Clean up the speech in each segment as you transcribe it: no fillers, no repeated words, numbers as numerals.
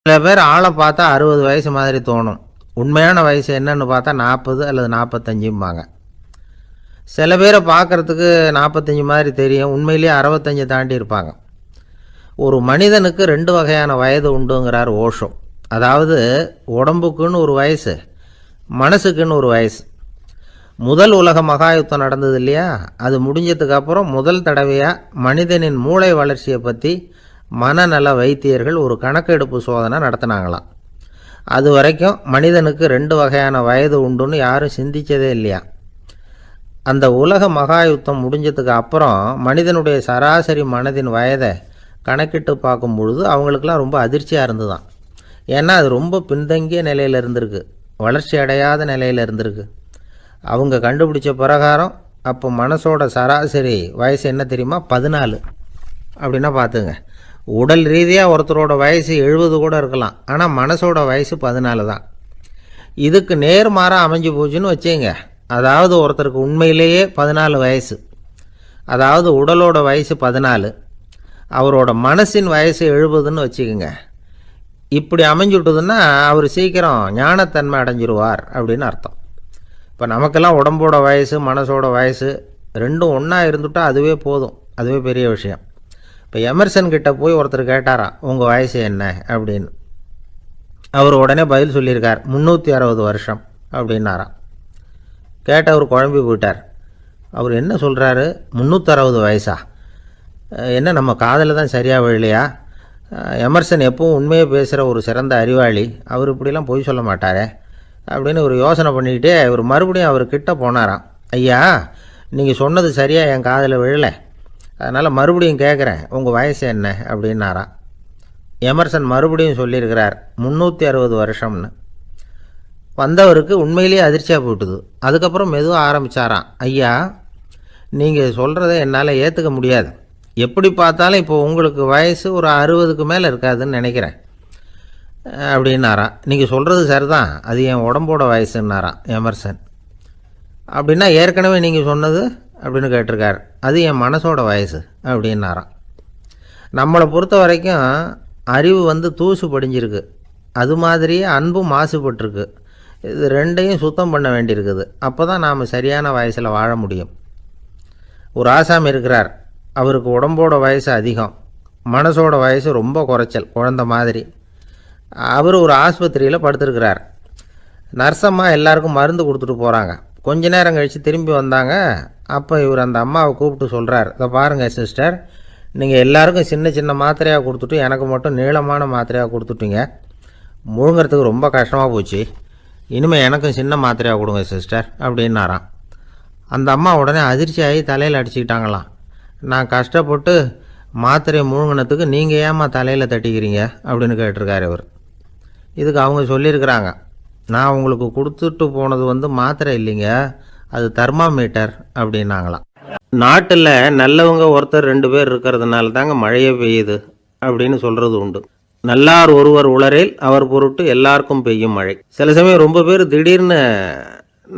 சில பேர் ஆளை பார்த்தா 60 வயசு மாதிரி தோணும். உண்மையான வயசு என்னன்னு பார்த்தா 40 அல்லது 45ம்பாங்க. சில பேரை பார்க்குறதுக்கு 45 மாதிரி தெரியும், உண்மையிலேயே 65 தாண்டி இருப்பாங்க. ஒரு மனிதனுக்கு 2 வகையான வயது உண்டுங்கிறார் ஓஷோ. அதாவது உடம்புக்குன்னு ஒரு வயசு, மனசுக்குன்னு ஒரு வயசு. முதல் உலக மகாயுத்தம் நடந்தது இல்லையா, அது முடிஞ்சதுக்கப்புறம் முதல் தடவையாக மனிதனின் மூளை வளர்ச்சியை பற்றி மனநல வைத்தியர்கள் ஒரு கணக்கெடுப்பு சோதனை நடத்தினாங்களாம். அது வரைக்கும் மனிதனுக்கு 2 வகையான வயது உண்டுன்னு யாரும் சிந்தித்ததே இல்லையா. அந்த உலக மகாயுத்தம் முடிஞ்சதுக்கு அப்புறம் மனிதனுடைய சராசரி மனதின் வயதை கணக்கிட்டு பார்க்கும் பொழுது அவங்களுக்கெல்லாம் ரொம்ப அதிர்ச்சியாக இருந்துதான். ஏன்னா அது ரொம்ப பின்தங்கிய நிலையில் இருந்திருக்கு, வளர்ச்சி அடையாத நிலையில் இருந்திருக்கு. அவங்க கண்டுபிடிச்ச பிரகாரம் அப்போ மனசோட சராசரி வயசு என்ன தெரியுமா, 14. அப்படின்னா பார்த்துங்க, உடல் ரீதியாக ஒருத்தரோட வயசு 70 கூட இருக்கலாம், ஆனால் மனசோட வயசு 14 தான். இதுக்கு நேர்மாறாக அமைஞ்சு போச்சுன்னு வச்சுங்க. அதாவது ஒருத்தருக்கு உண்மையிலேயே 14 வயசு, அதாவது உடலோட வயசு 14, அவரோட மனசின் வயசு 70ன்னு வச்சுக்கோங்க. இப்படி அமைஞ்சுட்டுதுன்னா அவர் சீக்கிரம் ஞானத்தன்மை அடைஞ்சிருவார் அப்படின்னு அர்த்தம். இப்போ நமக்கெல்லாம் உடம்போட வயசு மனசோட வயசு ரெண்டும் ஒன்றா இருந்துட்டால் அதுவே போதும், அதுவே பெரிய விஷயம். இப்போ எமர்சன் கிட்ட போய் ஒருத்தர் கேட்டாராம், உங்கள் வயசு என்ன அப்படின்னு. அவர் உடனே பதில் சொல்லியிருக்கார், 360 வருஷம் அப்படின்னாராம். கேட்டவர் குழம்பி போயிட்டார். அவர் என்ன சொல்கிறாரு, 360 வயசா? என்ன நம்ம காதில் தான் சரியாக விழலையா? எமர்சன் எப்பவும் உண்மையை பேசுகிற ஒரு சிறந்த அறிவாளி, அவர் இப்படிலாம் பொய் சொல்ல மாட்டாரே அப்படின்னு ஒரு யோசனை பண்ணிக்கிட்டே இவர் மறுபடியும் அவர்கிட்ட போனாராம். ஐயா, நீங்கள் சொன்னது சரியாக என் காதில் விழலை, அதனால் மறுபடியும் கேட்குறேன், உங்கள் வயசு என்ன அப்படின்னாராம். எமர்சன் மறுபடியும் சொல்லியிருக்கிறார், 360 வருஷம்னு. வந்தவருக்கு உண்மையிலேயே அதிர்ச்சியாக போட்டுது. அதுக்கப்புறம் மெதுவாக ஆரம்பித்தாராம், ஐயா நீங்கள் சொல்கிறத என்னால் ஏற்றுக்க முடியாது. எப்படி பார்த்தாலும் இப்போ உங்களுக்கு வயசு ஒரு 60க்கு மேலே இருக்காதுன்னு நினைக்கிறேன் அப்படின்னாராம். நீங்கள் சொல்கிறது சரிதான், அது என் உடம்போட வயசுன்னாராம் எமர்சன். அப்படின்னா ஏற்கனவே நீங்கள் சொன்னது அப்படின்னு கேட்டிருக்கார், அது என் மனசோட வயசு அப்படின்னாராம். நம்மளை பொறுத்த வரைக்கும் அறிவு தூசு படிஞ்சிருக்கு, அது மாதிரியே அன்பும் மாசுபட்டிருக்கு. இது ரெண்டையும் சுத்தம் பண்ண வேண்டியிருக்குது. அப்போ தான் நாம் சரியான வயசில் வாழ முடியும். ஒரு ஆசாமி இருக்கிறார், அவருக்கு உடம்போட வயசு அதிகம், மனசோட வயசு ரொம்ப குறைச்சல், குழந்த மாதிரி. அவர் ஒரு ஆஸ்பத்திரியில் படுத்திருக்கிறார். நர்ஸம்மா எல்லாருக்கும் மருந்து கொடுத்துட்டு போகிறாங்க. கொஞ்ச நேரம் கழித்து திரும்பி வந்தாங்க. அப்போ இவர் அந்த அம்மாவை கூப்பிட்டு சொல்கிறார், இதை பாருங்கள் சிஸ்டர், நீங்கள் எல்லாருக்கும் சின்ன சின்ன மாத்திரையாக கொடுத்துட்டு எனக்கு மட்டும் நீளமான மாத்திரையாக கொடுத்துட்டீங்க. முழுங்கிறதுக்கு ரொம்ப கஷ்டமாக போச்சு, இனிமேல் எனக்கும் சின்ன மாத்திரையாக கொடுங்க சிஸ்டர் அப்படின்னாராம். அந்த அம்மா உடனே அதிர்ச்சியாகி தலையில் அடிச்சுக்கிட்டாங்களாம். நான் கஷ்டப்பட்டு மாத்திரையை முழுங்கினத்துக்கு நீங்கள் ஏம்மா தலையில் தட்டிக்கிறீங்க அப்படின்னு கேட்டிருக்காரு இவர். இதுக்கு அவங்க சொல்லியிருக்கிறாங்க, நான் உங்களுக்கு கொடுத்துட்டு போனது மாத்திரை இல்லைங்க, அது தெர்மாமீட்டர் அப்படின்னாங்களாம். நாட்டில் நல்லவங்க ஒருத்தர் 2 பேர் இருக்கிறதுனால தாங்க மழையே பெய்யுது அப்படின்னு சொல்கிறது உண்டு. நல்லார் ஒருவர் உளரேல் அவர் பொருட்டு எல்லாருக்கும் பெய்யும் மழை. சில சமயம் ரொம்ப பேர் திடீர்னு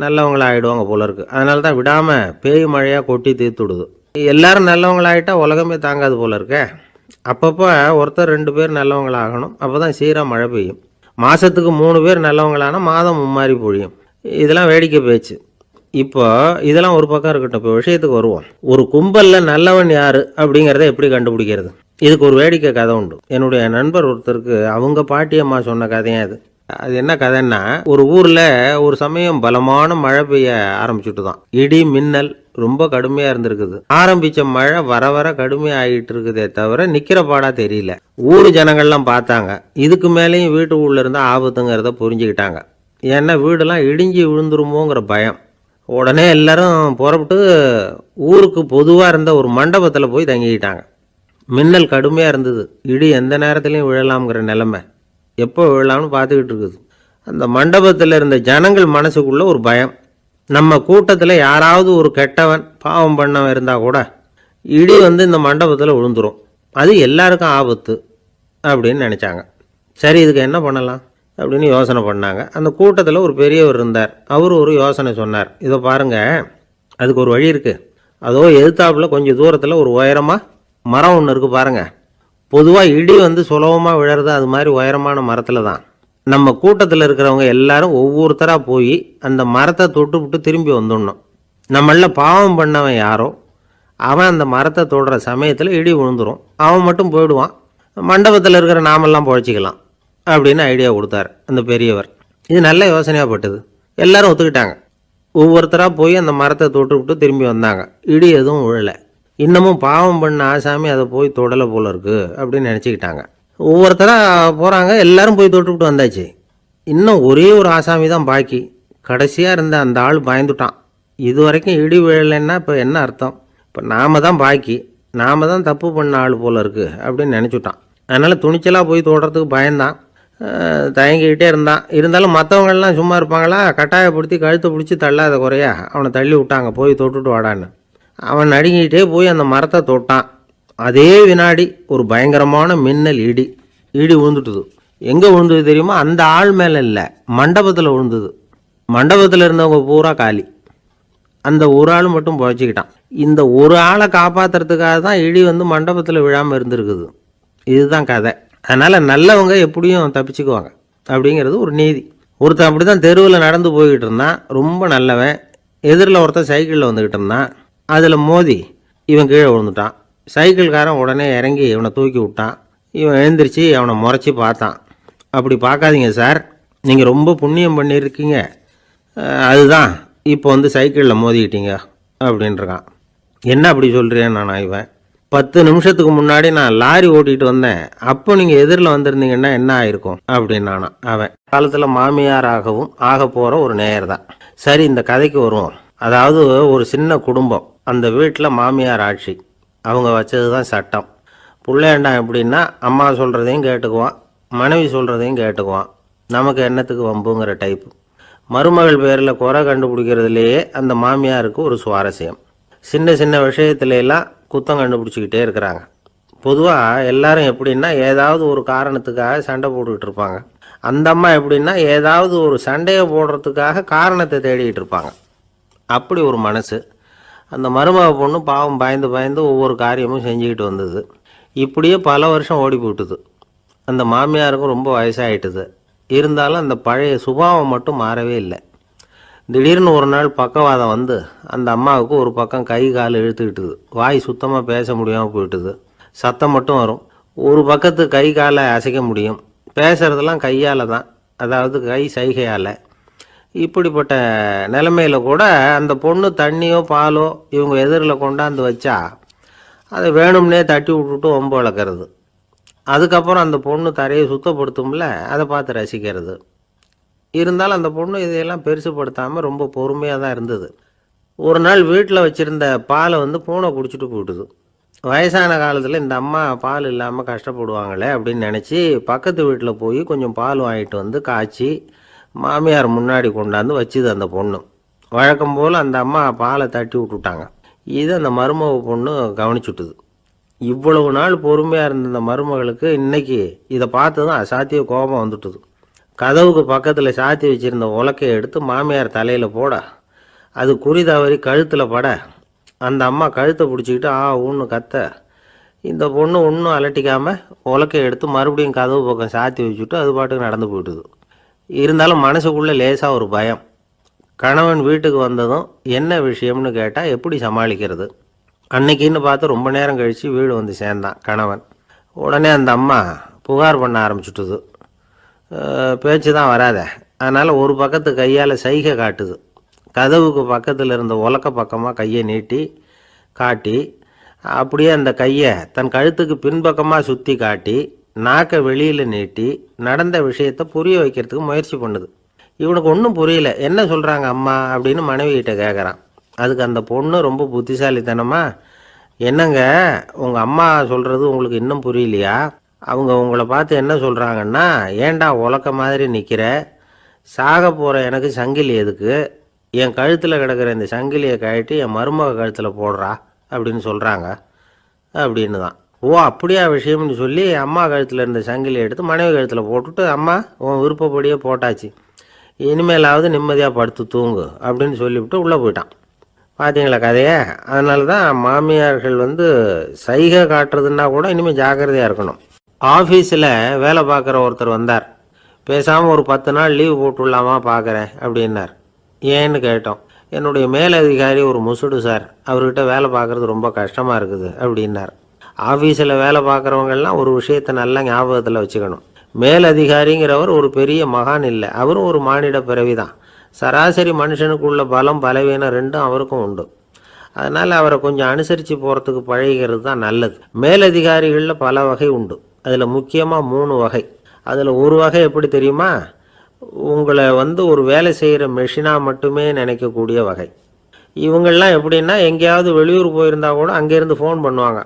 நல்லவங்களாகிடுவாங்க போல இருக்கு, அதனால தான் விடாமல் பேய் மழையாக கொட்டி தீர்த்துடுது. எல்லாரும் நல்லவங்களாகிட்டா உலகமே தாங்காது போல இருக்க. அப்பப்போ ஒருத்தர் 2 பேர் நல்லவங்களாகணும், அப்போ தான் சீராக மழை பெய்யும். மாதத்துக்கு 3 பேர் நல்லவங்களானா மாதம் மும்மாறி பொழியும். இதெல்லாம் வேடிக்கை பேச்சு. இப்போ இதெல்லாம் ஒரு பக்கம் இருக்கட்டும், இப்போ விஷயத்துக்கு வருவோம். ஒரு கும்பலில் நல்லவன் யார் அப்படிங்கிறத எப்படி கண்டுபிடிக்கிறது? இதுக்கு ஒரு வேடிக்கை கதை உண்டு. என்னுடைய நண்பர் ஒருத்தருக்கு அவங்க பாட்டியம்மா சொன்ன கதையும் அது. அது என்ன கதைன்னா, ஒரு ஊரில் ஒரு சமயம் பலமான மழை பெய்ய ஆரம்பிச்சுட்டு தான். இடி மின்னல் ரொம்ப கடுமையாக இருந்திருக்குது. ஆரம்பித்த மழை வர வர கடுமையாக ஆகிட்டு இருக்குதே தவிர நிற்கிற பாடா தெரியல. ஊர் ஜனங்கள்லாம் பார்த்தாங்க, இதுக்கு மேலேயும் வீட்டு உள்ள இருந்தால் ஆபத்துங்கிறத புரிஞ்சுக்கிட்டாங்க. ஏன்னா வீடெல்லாம் இடிஞ்சி விழுந்துருமோங்கிற பயம். உடனே எல்லாரும் புறப்பட்டு ஊருக்கு பொதுவாக இருந்த ஒரு மண்டபத்தில் போய் தங்கிக்கிட்டாங்க. மின்னல் கடுமையாக இருந்தது, இடி எந்த நேரத்துலையும் விழலாம்ங்கிற நிலைமை, எப்போ விழலாம்னு பார்த்துக்கிட்டு இருக்குது. அந்த மண்டபத்தில் இருந்த ஜனங்கள் மனசுக்குள்ளே ஒரு பயம், நம்ம கூட்டத்தில் யாராவது ஒரு கெட்டவன் பாவம் பண்ணவன் இருந்தால் கூட இடி இந்த மண்டபத்தில் விழுந்துடும், அது எல்லாருக்கும் ஆபத்து அப்படின்னு நினச்சாங்க. சரி, இதுக்கு என்ன பண்ணலாம் அப்படின்னு யோசனை பண்ணாங்க. அந்த கூட்டத்தில் ஒரு பெரியவர் இருந்தார். அவர் ஒரு யோசனை சொன்னார், இதை பாருங்கள், அதுக்கு ஒரு வழி இருக்குது. அதோ எதிர்த்தாப்புல கொஞ்சம் தூரத்தில் ஒரு உயரமாக மரம் ஒன்று இருக்குது பாருங்கள், பொதுவாக இடி வந்து சுலபமாக விழறது அது மாதிரி உயரமான மரத்தில் தான். நம்ம கூட்டத்தில் இருக்கிறவங்க எல்லாரும் ஒவ்வொருத்தராக போய் அந்த மரத்தை தொட்டுவிட்டு திரும்பி வந்துடணும். நம்மள பாவம் பண்ணவன் யாரோ அவன் அந்த மரத்தை தொடுற சமயத்தில் இடி விழுந்துடும், அவன் மட்டும் போயிடுவான், மண்டபத்தில் இருக்கிற நாமெல்லாம் பொழைச்சிக்கலாம் அப்படின்னு ஐடியா கொடுத்தாரு அந்த பெரியவர். இது நல்ல யோசனையாக பட்டது. எல்லாரும் ஒத்துக்கிட்டாங்க. ஒவ்வொருத்தராக போய் அந்த மரத்தை தொட்டுவிட்டு திரும்பி வந்தாங்க. இடி எதுவும் விழலை. இன்னமும் பாவம் பண்ண ஆசாமி அதை போய் தொடலை போல இருக்குது அப்படின்னு நினச்சிக்கிட்டாங்க. ஒவ்வொருத்தராக போகிறாங்க, எல்லாரும் போய் தொட்டுவிட்டு வந்தாச்சு. இன்னும் ஒரே ஒரு ஆசாமி தான் பாக்கி. கடைசியாக இருந்த அந்த ஆள் பயந்துட்டான். இது வரைக்கும் இடி விழலைன்னா இப்போ என்ன அர்த்தம்? இப்போ நாம் தான் பாக்கி, நாம் தான் தப்பு பண்ண ஆள் போல இருக்குது அப்படின்னு நினச்சிட்டான். அதனால் துணிச்சலாக போய் தொடுறதுக்கு பயந்தான், தயங்கிக்கிட்டே இருந்தான். இருந்தாலும் மற்றவங்கள்லாம் சும்மா இருப்பாங்களா? கட்டாயப்படுத்தி கழுத்தை பிடிச்சி தள்ளாத குறையா அவனை தள்ளி விட்டாங்க, போய் தொட்டுட்டு வாடான்னு. அவன் நடுங்கிட்டே போய் அந்த மரத்தை தொட்டான். அதே வினாடி ஒரு பயங்கரமான மின்னல் இடி விழுந்துட்டுது. எங்கே விழுந்தது தெரியுமா? அந்த ஆள் மேலே இல்லை, மண்டபத்தில் விழுந்தது. மண்டபத்தில் இருந்தவங்க பூரா காலி. அந்த ஒரு ஆள் மட்டும் புழைச்சிக்கிட்டான். இந்த ஒரு ஆளை காப்பாற்றுறதுக்காக தான் இடி வந்து மண்டபத்தில் விழாமல் இருந்திருக்குது. இதுதான் கதை. அதனால் நல்லவங்க எப்படியும் தப்பிச்சுக்குவாங்க அப்படிங்கிறது ஒரு நீதி. ஒருத்தன் அப்படி தான் தெருவில் நடந்து போய்கிட்டு இருந்தான், ரொம்ப நல்லவன். எதிரில் ஒருத்தன் சைக்கிளில் வந்துக்கிட்டு இருந்தான். அதில் மோதி இவன் கீழே விழுந்துட்டான். சைக்கிள்காரன் உடனே இறங்கி இவனை தூக்கி விட்டான். இவன் எழுந்திரிச்சு அவனை முறைச்சி பார்த்தான். அப்படி பார்க்காதீங்க சார், நீங்கள் ரொம்ப புண்ணியம் பண்ணியிருக்கீங்க, அதுதான் இப்போ வந்து சைக்கிளில் மோதிக்கிட்டீங்க அப்படின்றான். என்ன அப்படி சொல்கிறேன் நான்? இவன் 10 நிமிஷத்துக்கு முன்னாடி நான் லாரி ஓட்டிகிட்டு வந்தேன், அப்போ நீங்கள் எதிரில் வந்திருந்தீங்கன்னா என்ன ஆயிருக்கும் அப்படின்னானா அவன். காலத்தில் மாமியாராகவும் ஆக போகிற ஒரு நேயர் தான். சரி, இந்த கதைக்கு வருவோம். அதாவது ஒரு சின்ன குடும்பம், அந்த வீட்டில் மாமியார் ஆட்சி, அவங்க வச்சது தான் சட்டம். பிள்ளையாண்டான் எப்படின்னா அம்மா சொல்கிறதையும் கேட்டுக்குவான், மனைவி சொல்கிறதையும் கேட்டுக்குவான், நமக்கு என்னத்துக்கு வம்புங்கிற டைப்பு. மருமகள் பேரில் குறை கண்டுபிடிக்கிறதுலையே அந்த மாமியாருக்கு ஒரு சுவாரஸ்யம். சின்ன சின்ன விஷயத்துலாம் குத்தம் கண்டுபிடிச்சிக்கிட்டே இருக்கிறாங்க. பொதுவாக எல்லாரும் எப்படின்னா ஏதாவது ஒரு காரணத்துக்காக சண்டை போட்டுக்கிட்டு இருப்பாங்க. அந்த அம்மா எப்படின்னா ஏதாவது ஒரு சண்டையை போடுறதுக்காக காரணத்தை தேடிக்கிட்டு இருப்பாங்க. அப்படி ஒரு மனசு. அந்த மருமக பொண்ணு பாவம் பயந்து பயந்து ஒவ்வொரு காரியமும் செஞ்சுக்கிட்டு வந்தது. இப்படியே பல வருஷம் ஓடி போட்டுது. அந்த மாமியாருக்கும் ரொம்ப வயசாகிட்டுது. இருந்தாலும் அந்த பழைய சுபாவம் மட்டும் மாறவே இல்லை. திடீர்னு ஒரு நாள் பக்கவாதம் வந்து அந்த அம்மாவுக்கு ஒரு பக்கம் கை கால் இழுத்துக்கிட்டுது. வாய் சுத்தமாக பேச முடியாமல் போயிட்டுது. சத்தம் மட்டும் வரும். ஒரு பக்கத்து கை காலை அசைக்க முடியும், பேசுகிறதெல்லாம் கையால் தான், அதாவது கை சைகையால். இப்படிப்பட்ட நிலைமையில் கூட அந்த பொண்ணு தண்ணியோ பாலோ இவங்க எதிரில் கொண்டாந்து வச்சா அதை வேணும்னே தட்டி விட்டுட்டு ஒம்பு வளர்க்குறது. அதுக்கப்புறம் அந்த பொண்ணு தரையை சுத்தப்படுத்தும்ல, அதை பார்த்து ரசிக்கிறது. இருந்தாலும் அந்த பொண்ணு இதையெல்லாம் பெருசுப்படுத்தாமல் ரொம்ப பொறுமையாக தான் இருந்தது. ஒரு நாள் வீட்டில் வச்சுருந்த பாலை வந்து பூனை குடிச்சிட்டு போட்டுது. வயசான காலத்தில் இந்த அம்மா பால் இல்லாமல் கஷ்டப்படுவாங்களே அப்படின்னு நினச்சி பக்கத்து வீட்டில் போய் கொஞ்சம் பால் வாங்கிட்டு வந்து காய்ச்சி மாமியார் முன்னாடி கொண்டாந்து வச்சுது அந்த பொண்ணு. வழக்கம் போல் அந்த அம்மா பாலை தட்டி விட்டுட்டாங்க. இது அந்த மருமக பொண்ணு கவனிச்சுட்டுது. இவ்வளவு நாள் பொறுமையாக இருந்த அந்த மருமகளுக்கு இன்னைக்கு இதை பார்த்து தான் அசாத்திய கோபம் வந்துட்டுது. கதவுக்கு பக்கத்தில் சாத்தி வச்சுருந்த உலக்கையை எடுத்து மாமியார் தலையில் போட, அது குறி தவறி கழுத்தில் பட, அந்த அம்மா கழுத்தை பிடிச்சிக்கிட்டு ஊன்னு கத்த, இந்த பொண்ணு ஒன்றும் அலட்டிக்காமல் உலக்கையை எடுத்து மறுபடியும் கதவு பக்கம் சாத்தி வச்சுட்டு அது பாட்டுக்கு நடந்து போயிட்டுது. இருந்தாலும் மனசுக்குள்ளே லேசாக ஒரு பயம். கணவன் வீட்டுக்கு வந்ததும் என்ன விஷயம்னு கேட்டால் எப்படி சமாளிக்கிறது? அன்னைக்குன்னு பார்த்து ரொம்ப நேரம் கழித்து வீடு வந்து சேர்ந்தான் கணவன். உடனே அந்த அம்மா புகார் பண்ண ஆரம்பிச்சுட்டுது. பேச்சு தான் வராத, அதனால் ஒரு பக்கத்து கையால் சைகை காட்டுது. கதவுக்கு பக்கத்தில் இருந்த உலக்க பக்கமாக கையை நீட்டி காட்டி, அப்படியே அந்த கையை தன் கழுத்துக்கு பின்பக்கமாக சுற்றி காட்டி, நாக்கை வெளியில் நீட்டி நடந்த விஷயத்தை புரிய வைக்கிறதுக்கு முயற்சி பண்ணுது. இவனுக்கு ஒன்றும் புரியல. என்ன சொல்கிறாங்க அம்மா அப்படின்னு மனைவிகிட்ட கேட்குறான். அதுக்கு அந்த பொண்ணு ரொம்ப புத்திசாலித்தனமா, என்னங்க உங்கள் அம்மா சொல்கிறது உங்களுக்கு இன்னும் புரியலையா? அவங்க உங்களை பார்த்து என்ன சொல்கிறாங்கன்னா, ஏண்டா உலக்க மாதிரி நிற்கிற, சாக போகிற எனக்கு சங்கிலி எதுக்கு, என் கழுத்தில் கிடக்கிற இந்த சங்கிலியை கழட்டி என் மருமக கழுத்தில் போடுறா அப்படின்னு சொல்கிறாங்க அப்படின்னு தான். ஓ அப்படியா விஷயம்னு சொல்லி அம்மா கழுத்தில் இருந்த சங்கிலியை எடுத்து மனைவி கழுத்தில் போட்டுட்டு, அம்மா உன் விருப்பப்படியே போட்டாச்சு, இனிமேலாவது நிம்மதியாக படுத்து தூங்கு அப்படின்னு சொல்லிவிட்டு உள்ளே போயிட்டான். பார்த்தீங்களா கதையை? அதனால தான் மாமியார்கள் வந்து சைகை காட்டுறதுன்னா கூட இனிமேல் ஜாக்கிரதையாக இருக்கணும். ஆஃபீஸில் வேலை பார்க்குற ஒருத்தர் வந்தார். பேசாமல் ஒரு 10 நாள் லீவு போட்டுடலாமா பார்க்குறேன் அப்படின்னார். ஏன்னு கேட்டோம். என்னுடைய மேலதிகாரி ஒரு முசுடு சார், அவர்கிட்ட வேலை பார்க்குறது ரொம்ப கஷ்டமாக இருக்குது அப்படின்னார். ஆஃபீஸில் வேலை பார்க்குறவங்கெல்லாம் ஒரு விஷயத்தை நல்லா ஞாபகத்தில் வச்சுக்கணும். மேலதிகாரிங்கிறவர் ஒரு பெரிய மகான் இல்லை, அவரும் ஒரு மானிட பிறவி தான். சராசரி மனுஷனுக்குள்ள பலம் பலவீனம் ரெண்டும் அவருக்கும் உண்டு. அதனால் அவரை கொஞ்சம் அனுசரித்து போகிறதுக்கு பழகிறது தான் நல்லது. மேலதிகாரிகளில் பல வகை உண்டு. அதில் முக்கியமாக 3 வகை. அதில் ஒரு வகை எப்படி தெரியுமா? உங்களை ஒரு வேலை செய்கிற மெஷினாக மட்டுமே நினைக்கக்கூடிய வகை. இவங்கள்லாம் எப்படின்னா, எங்கேயாவது வெளியூர் போயிருந்தா கூட அங்கேருந்து ஃபோன் பண்ணுவாங்க,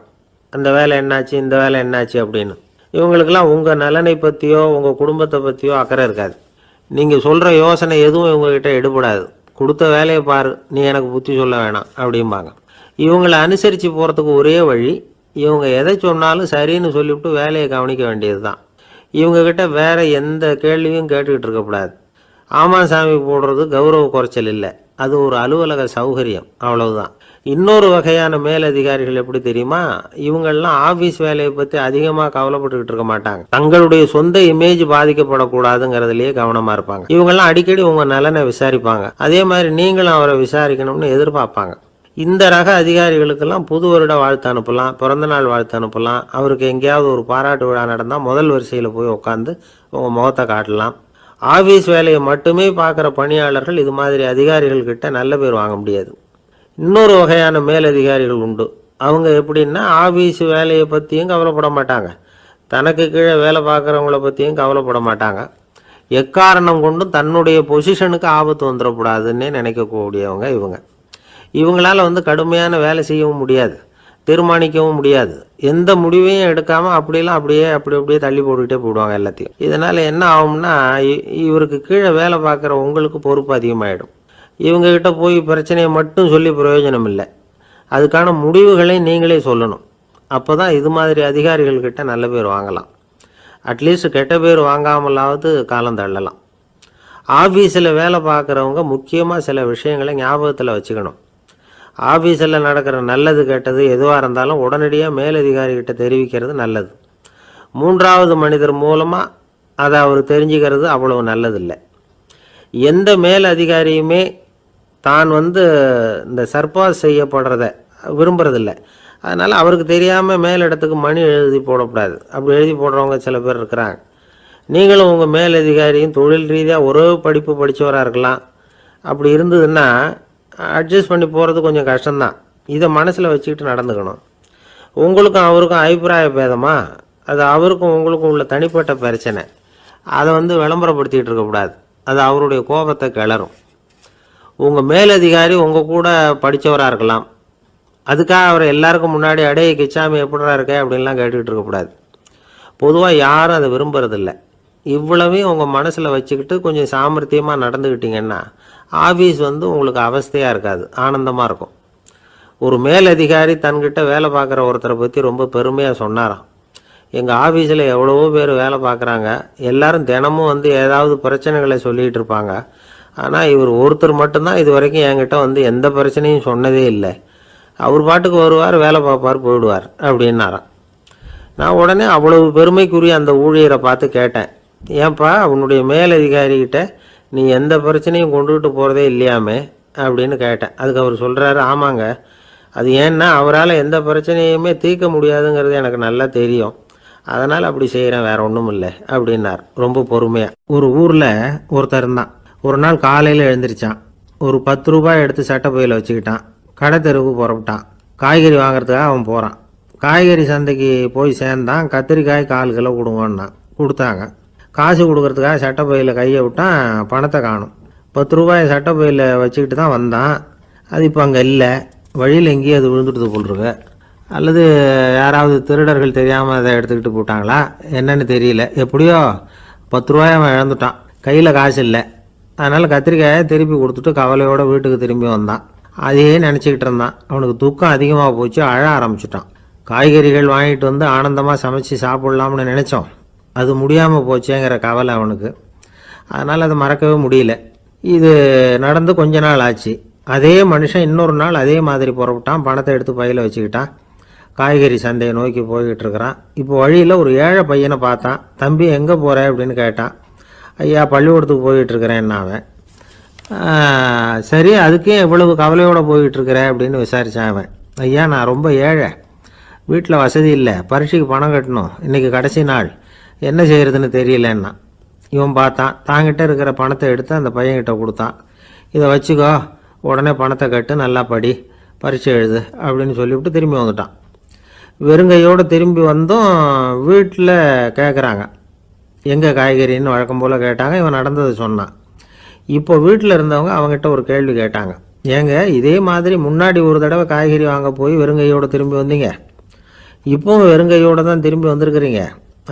அந்த வேலை என்னாச்சு, இந்த வேலை என்னாச்சு அப்படின்னு. இவங்களுக்கெல்லாம் உங்கள் நலனை பற்றியோ உங்கள் குடும்பத்தை பற்றியோ அக்கறை இருக்காது. நீங்கள் சொல்கிற யோசனை எதுவும் இவங்ககிட்ட எடுபடாது. கொடுத்த வேலையை பாரு, நீ எனக்கு புத்தி சொல்ல வேணாம் அப்படிம்பாங்க. இவங்களை அனுசரித்து போகிறதுக்கு ஒரே வழி, இவங்க எதை சொன்னாலும் சரின்னு சொல்லிவிட்டு வேலையை கவனிக்க வேண்டியது தான். இவங்கக்கிட்ட வேறு எந்த கேள்வியும் கேட்டுக்கிட்டு இருக்கக்கூடாது. ஆமாம் சாமி போடுறது கௌரவ குறைச்சல் இல்லை, அது ஒரு அலுவலக சௌகரியம், அவ்வளவுதான். இன்னொரு வகையான மேலதிகாரிகள் எப்படி தெரியுமா? இவங்கெல்லாம் ஆஃபீஸ் வேலையை பற்றி அதிகமாக கவலைப்பட்டுக்கிட்டு இருக்க மாட்டாங்க. தங்களுடைய சொந்த இமேஜ் பாதிக்கப்படக்கூடாதுங்கிறதுலேயே கவனமாக இருப்பாங்க. இவங்கெல்லாம் அடிக்கடி உங்கள் நலனை விசாரிப்பாங்க. அதே மாதிரி நீங்களும் அவரை விசாரிக்கணும்னு எதிர்பார்ப்பாங்க. இந்த ரக அதிகாரிகளுக்கெல்லாம் புது வருட வாழ்த்து அனுப்பலாம், பிறந்தநாள் வாழ்த்து அனுப்பலாம். அவருக்கு எங்கேயாவது ஒரு பாராட்டு விழா நடந்தால் முதல் வரிசையில் போய் உட்காந்து உங்கள் முகத்தை காட்டலாம். ஆஃபீஸ் வேலையை மட்டுமே பார்க்குற பணியாளர்கள் இது மாதிரி அதிகாரிகள்கிட்ட நல்ல பேர் வாங்க முடியாது. இன்னொரு வகையான மேலதிகாரிகள் உண்டு. அவங்க எப்படின்னா, ஆஃபீஸ் வேலையை பற்றியும் கவலைப்பட மாட்டாங்க, தனக்கு கீழே வேலை பார்க்குறவங்கள பற்றியும் கவலைப்பட மாட்டாங்க. எக்காரணம் கொண்டும் தன்னுடைய பொசிஷனுக்கு ஆபத்து வந்துடக்கூடாதுன்னே நினைக்கக்கூடியவங்க இவங்க. இவங்களால் கடுமையான வேலை செய்யவும் முடியாது, தீர்மானிக்கவும் முடியாது. எந்த முடிவையும் எடுக்காமல் அப்படியே தள்ளி போட்டுக்கிட்டே போடுவாங்க எல்லாத்தையும். இதனால் என்ன ஆகும்னா, இவருக்கு கீழே வேலை பார்க்குற உங்களுக்கு பொறுப்பு அதிகமாகிடும். இவங்ககிட்ட போய் பிரச்சனையை மட்டும் சொல்லி பிரயோஜனம் இல்லை, அதுக்கான முடிவுகளை நீங்களே சொல்லணும். அப்போ தான் இது மாதிரி அதிகாரிகள்கிட்ட நல்ல பேர் வாங்கலாம். அட்லீஸ்ட் கெட்ட பேர் வாங்காமலாவது காலம் தள்ளலாம். ஆஃபீஸில் வேலை பார்க்குறவங்க முக்கியமாக சில விஷயங்களை ஞாபகத்தில் வச்சுக்கணும். ஆஃபீஸில் நடக்கிற நல்லது கெட்டது எதுவாக இருந்தாலும் உடனடியாக மேலதிகாரிகிட்ட தெரிவிக்கிறது நல்லது. 3வது மனிதர் மூலமாக அதை அவர் தெரிஞ்சுக்கிறது அவ்வளவு நல்லதில்லை. எந்த மேலதிகாரியுமே தான் இந்த சர்பாஸ் செய்யப்படுறத விரும்புறதில்லை. அதனால் அவருக்கு தெரியாமல் மேலிடத்துக்கு மணி எழுதி போடக்கூடாது. அப்படி எழுதி போடுறவங்க சில பேர் இருக்கிறாங்க. நீங்களும் உங்கள் மேலதிகாரியும் தொழில் ரீதியாக ஒரே படிப்பு படித்தவராக இருக்கலாம். அப்படி இருந்ததுன்னா அட்ஜஸ்ட் பண்ணி போகிறது கொஞ்சம் கஷ்டம்தான். இதை மனசில் வச்சுக்கிட்டு நடந்துக்கணும். உங்களுக்கும் அவருக்கும் அபிப்பிராய பேதமா, அது அவருக்கும் உங்களுக்கும் உள்ள தனிப்பட்ட பிரச்சனை, அதை விளம்பரப்படுத்திக்கிட்டு இருக்கக்கூடாது. அது அவருடைய கோபத்தை கிளறும். உங்கள் மேலதிகாரி உங்கள் கூட படித்தவராக இருக்கலாம், அதுக்காக அவர் எல்லாருக்கும் முன்னாடி அடைய கிச்சாமி எப்படிடா இருக்க அப்படின்லாம் கேட்டுக்கிட்டு இருக்கக்கூடாது. பொதுவாக யாரும் அதை விரும்புறதில்லை. இவ்வளவையும் உங்கள் மனசில் வச்சுக்கிட்டு கொஞ்சம் சாமர்த்தியமாக நடந்துக்கிட்டிங்கன்னா ஆஃபீஸ் உங்களுக்கு அவஸ்தையாக இருக்காது, ஆனந்தமாக இருக்கும். ஒரு மேலதிகாரி தன்கிட்ட வேலை பார்க்குற ஒருத்தரை பற்றி ரொம்ப பெருமையாக சொன்னாராம். எங்கள் ஆஃபீஸில் எவ்வளவோ பேர் வேலை பார்க்குறாங்க, எல்லோரும் தினமும் ஏதாவது பிரச்சனைகளை சொல்லிகிட்டு இருப்பாங்க. ஆனால் இவர் ஒருத்தர் மட்டும்தான் இது வரைக்கும் என்கிட்ட எந்த பிரச்சனையும் சொன்னதே இல்லை. அவர் பாட்டுக்கு வருவார், வேலை பார்ப்பார், போயிடுவார் அப்படின்னாராம். நான் உடனே அவ்வளவு பெருமைக்குரிய அந்த ஊழியரை பார்த்து கேட்டேன், ஏன்பா உன்னுடைய மேலதிகாரிகிட்ட நீ எந்த பிரச்சனையும் கொண்டுகிட்டு போகிறதே இல்லையாமே அப்படின்னு கேட்டேன். அதுக்கு அவர் சொல்கிறாரு, ஆமாங்க, அது ஏன்னா அவரால் எந்த பிரச்சனையுமே தீர்க்க முடியாதுங்கிறது எனக்கு நல்லா தெரியும், அதனால் அப்படி செய்கிறேன், வேறு ஒன்றும் இல்லை அப்படின்னார் ரொம்ப பொறுமையாக. ஒரு ஊரில் ஒருத்தர் இருந்தான். ஒரு நாள் காலையில் எழுந்திரிச்சான். ஒரு 10 ரூபாய் எடுத்து சட்டை பையில் வச்சுக்கிட்டான். கடை தெருவுக்கு புறப்பட்டான். காய்கறி வாங்குறதுக்காக அவன் போகிறான். காய்கறி சந்தைக்கு போய் சேர்ந்தான். கத்திரிக்காய் 4 கிலோ கொடுங்கன்னா கொடுத்தாங்க. காசு கொடுக்கறதுக்காக சட்டை பையில் கையை விட்டான், பணத்தை காணும். 10 ரூபாய் சட்டை பையில் வச்சுக்கிட்டு தான் வந்தான். அது இப்போ அங்கே இல்லை. வழியில் எங்கேயும் அது விழுந்துட்டு போட்டிருக்கு. அல்லது யாராவது திருடர்கள் தெரியாமல் அதை எடுத்துக்கிட்டு போட்டாங்களா என்னன்னு தெரியல. எப்படியோ 10 ரூபாய் அவன் இழந்துட்டான். கையில் காசு இல்லை. அதனால் கத்திரிக்காயை திருப்பி கொடுத்துட்டு கவலையோடு வீட்டுக்கு திரும்பி வந்தான். அதையே நினச்சிக்கிட்டு இருந்தான். அவனுக்கு துக்கம் அதிகமாக போச்சு, அழ ஆரம்பிச்சிட்டான். காய்கறிகள் வாங்கிட்டு ஆனந்தமாக சமைச்சு சாப்பிட்லாம்னு நினச்சோம், அது முடியாமல் போச்சேங்கிற கவலை அவனுக்கு. அதனால் அதை மறக்கவே முடியல. இது நடந்து கொஞ்ச நாள் ஆச்சு. அதே மனுஷன் இன்னொரு நாள் அதே மாதிரி புறப்பட்டான். பணத்தை எடுத்து பையில் வச்சுக்கிட்டான். காய்கறி சந்தையை நோக்கி போய்கிட்டு இருக்கிறான். இப்போ வழியில் ஒரு ஏழை பையனை பார்த்தான். தம்பி எங்கே போகிற அப்படின்னு கேட்டான். ஐயா பள்ளிக்கூடத்துக்கு போயிட்டுருக்கிறேன் அவன். சரி, அதுக்கே இவ்வளவு கவலையோடு போயிட்டுருக்கிற அப்படின்னு விசாரித்தான் அவன். ஐயா நான் ரொம்ப ஏழை, வீட்டில் வசதி இல்லை, பரீட்சைக்கு பணம் கட்டணும், இன்றைக்கி கடைசி நாள், என்ன செய்கிறதுன்னு தெரியலன்னா. இவன் பார்த்தான், தாங்கிட்ட இருக்கிற பணத்தை எடுத்து அந்த பையன்கிட்ட கொடுத்தான். இதை வச்சுக்கோ, உடனே பணத்தை கட்டு, நல்லா படி, பரீட்சை எழுது அப்படின்னு சொல்லிவிட்டு திரும்பி வந்துட்டான். வெறுங்கையோடு திரும்பி வந்தும் வீட்டில் கேட்குறாங்க எங்கே காய்கறின்னு வழக்கம் போல் கேட்டாங்க. இவன் நடந்ததை சொன்னான். இப்போ வீட்டில் இருந்தவங்க அவங்ககிட்ட ஒரு கேள்வி கேட்டாங்க. ஏங்க இதே மாதிரி முன்னாடி ஒரு தடவை காய்கறி வாங்க போய் வெறுங்கையோடு திரும்பி வந்தீங்க, இப்போவும் வெறுங்கையோடு தான் திரும்பி வந்திருக்கிறீங்க,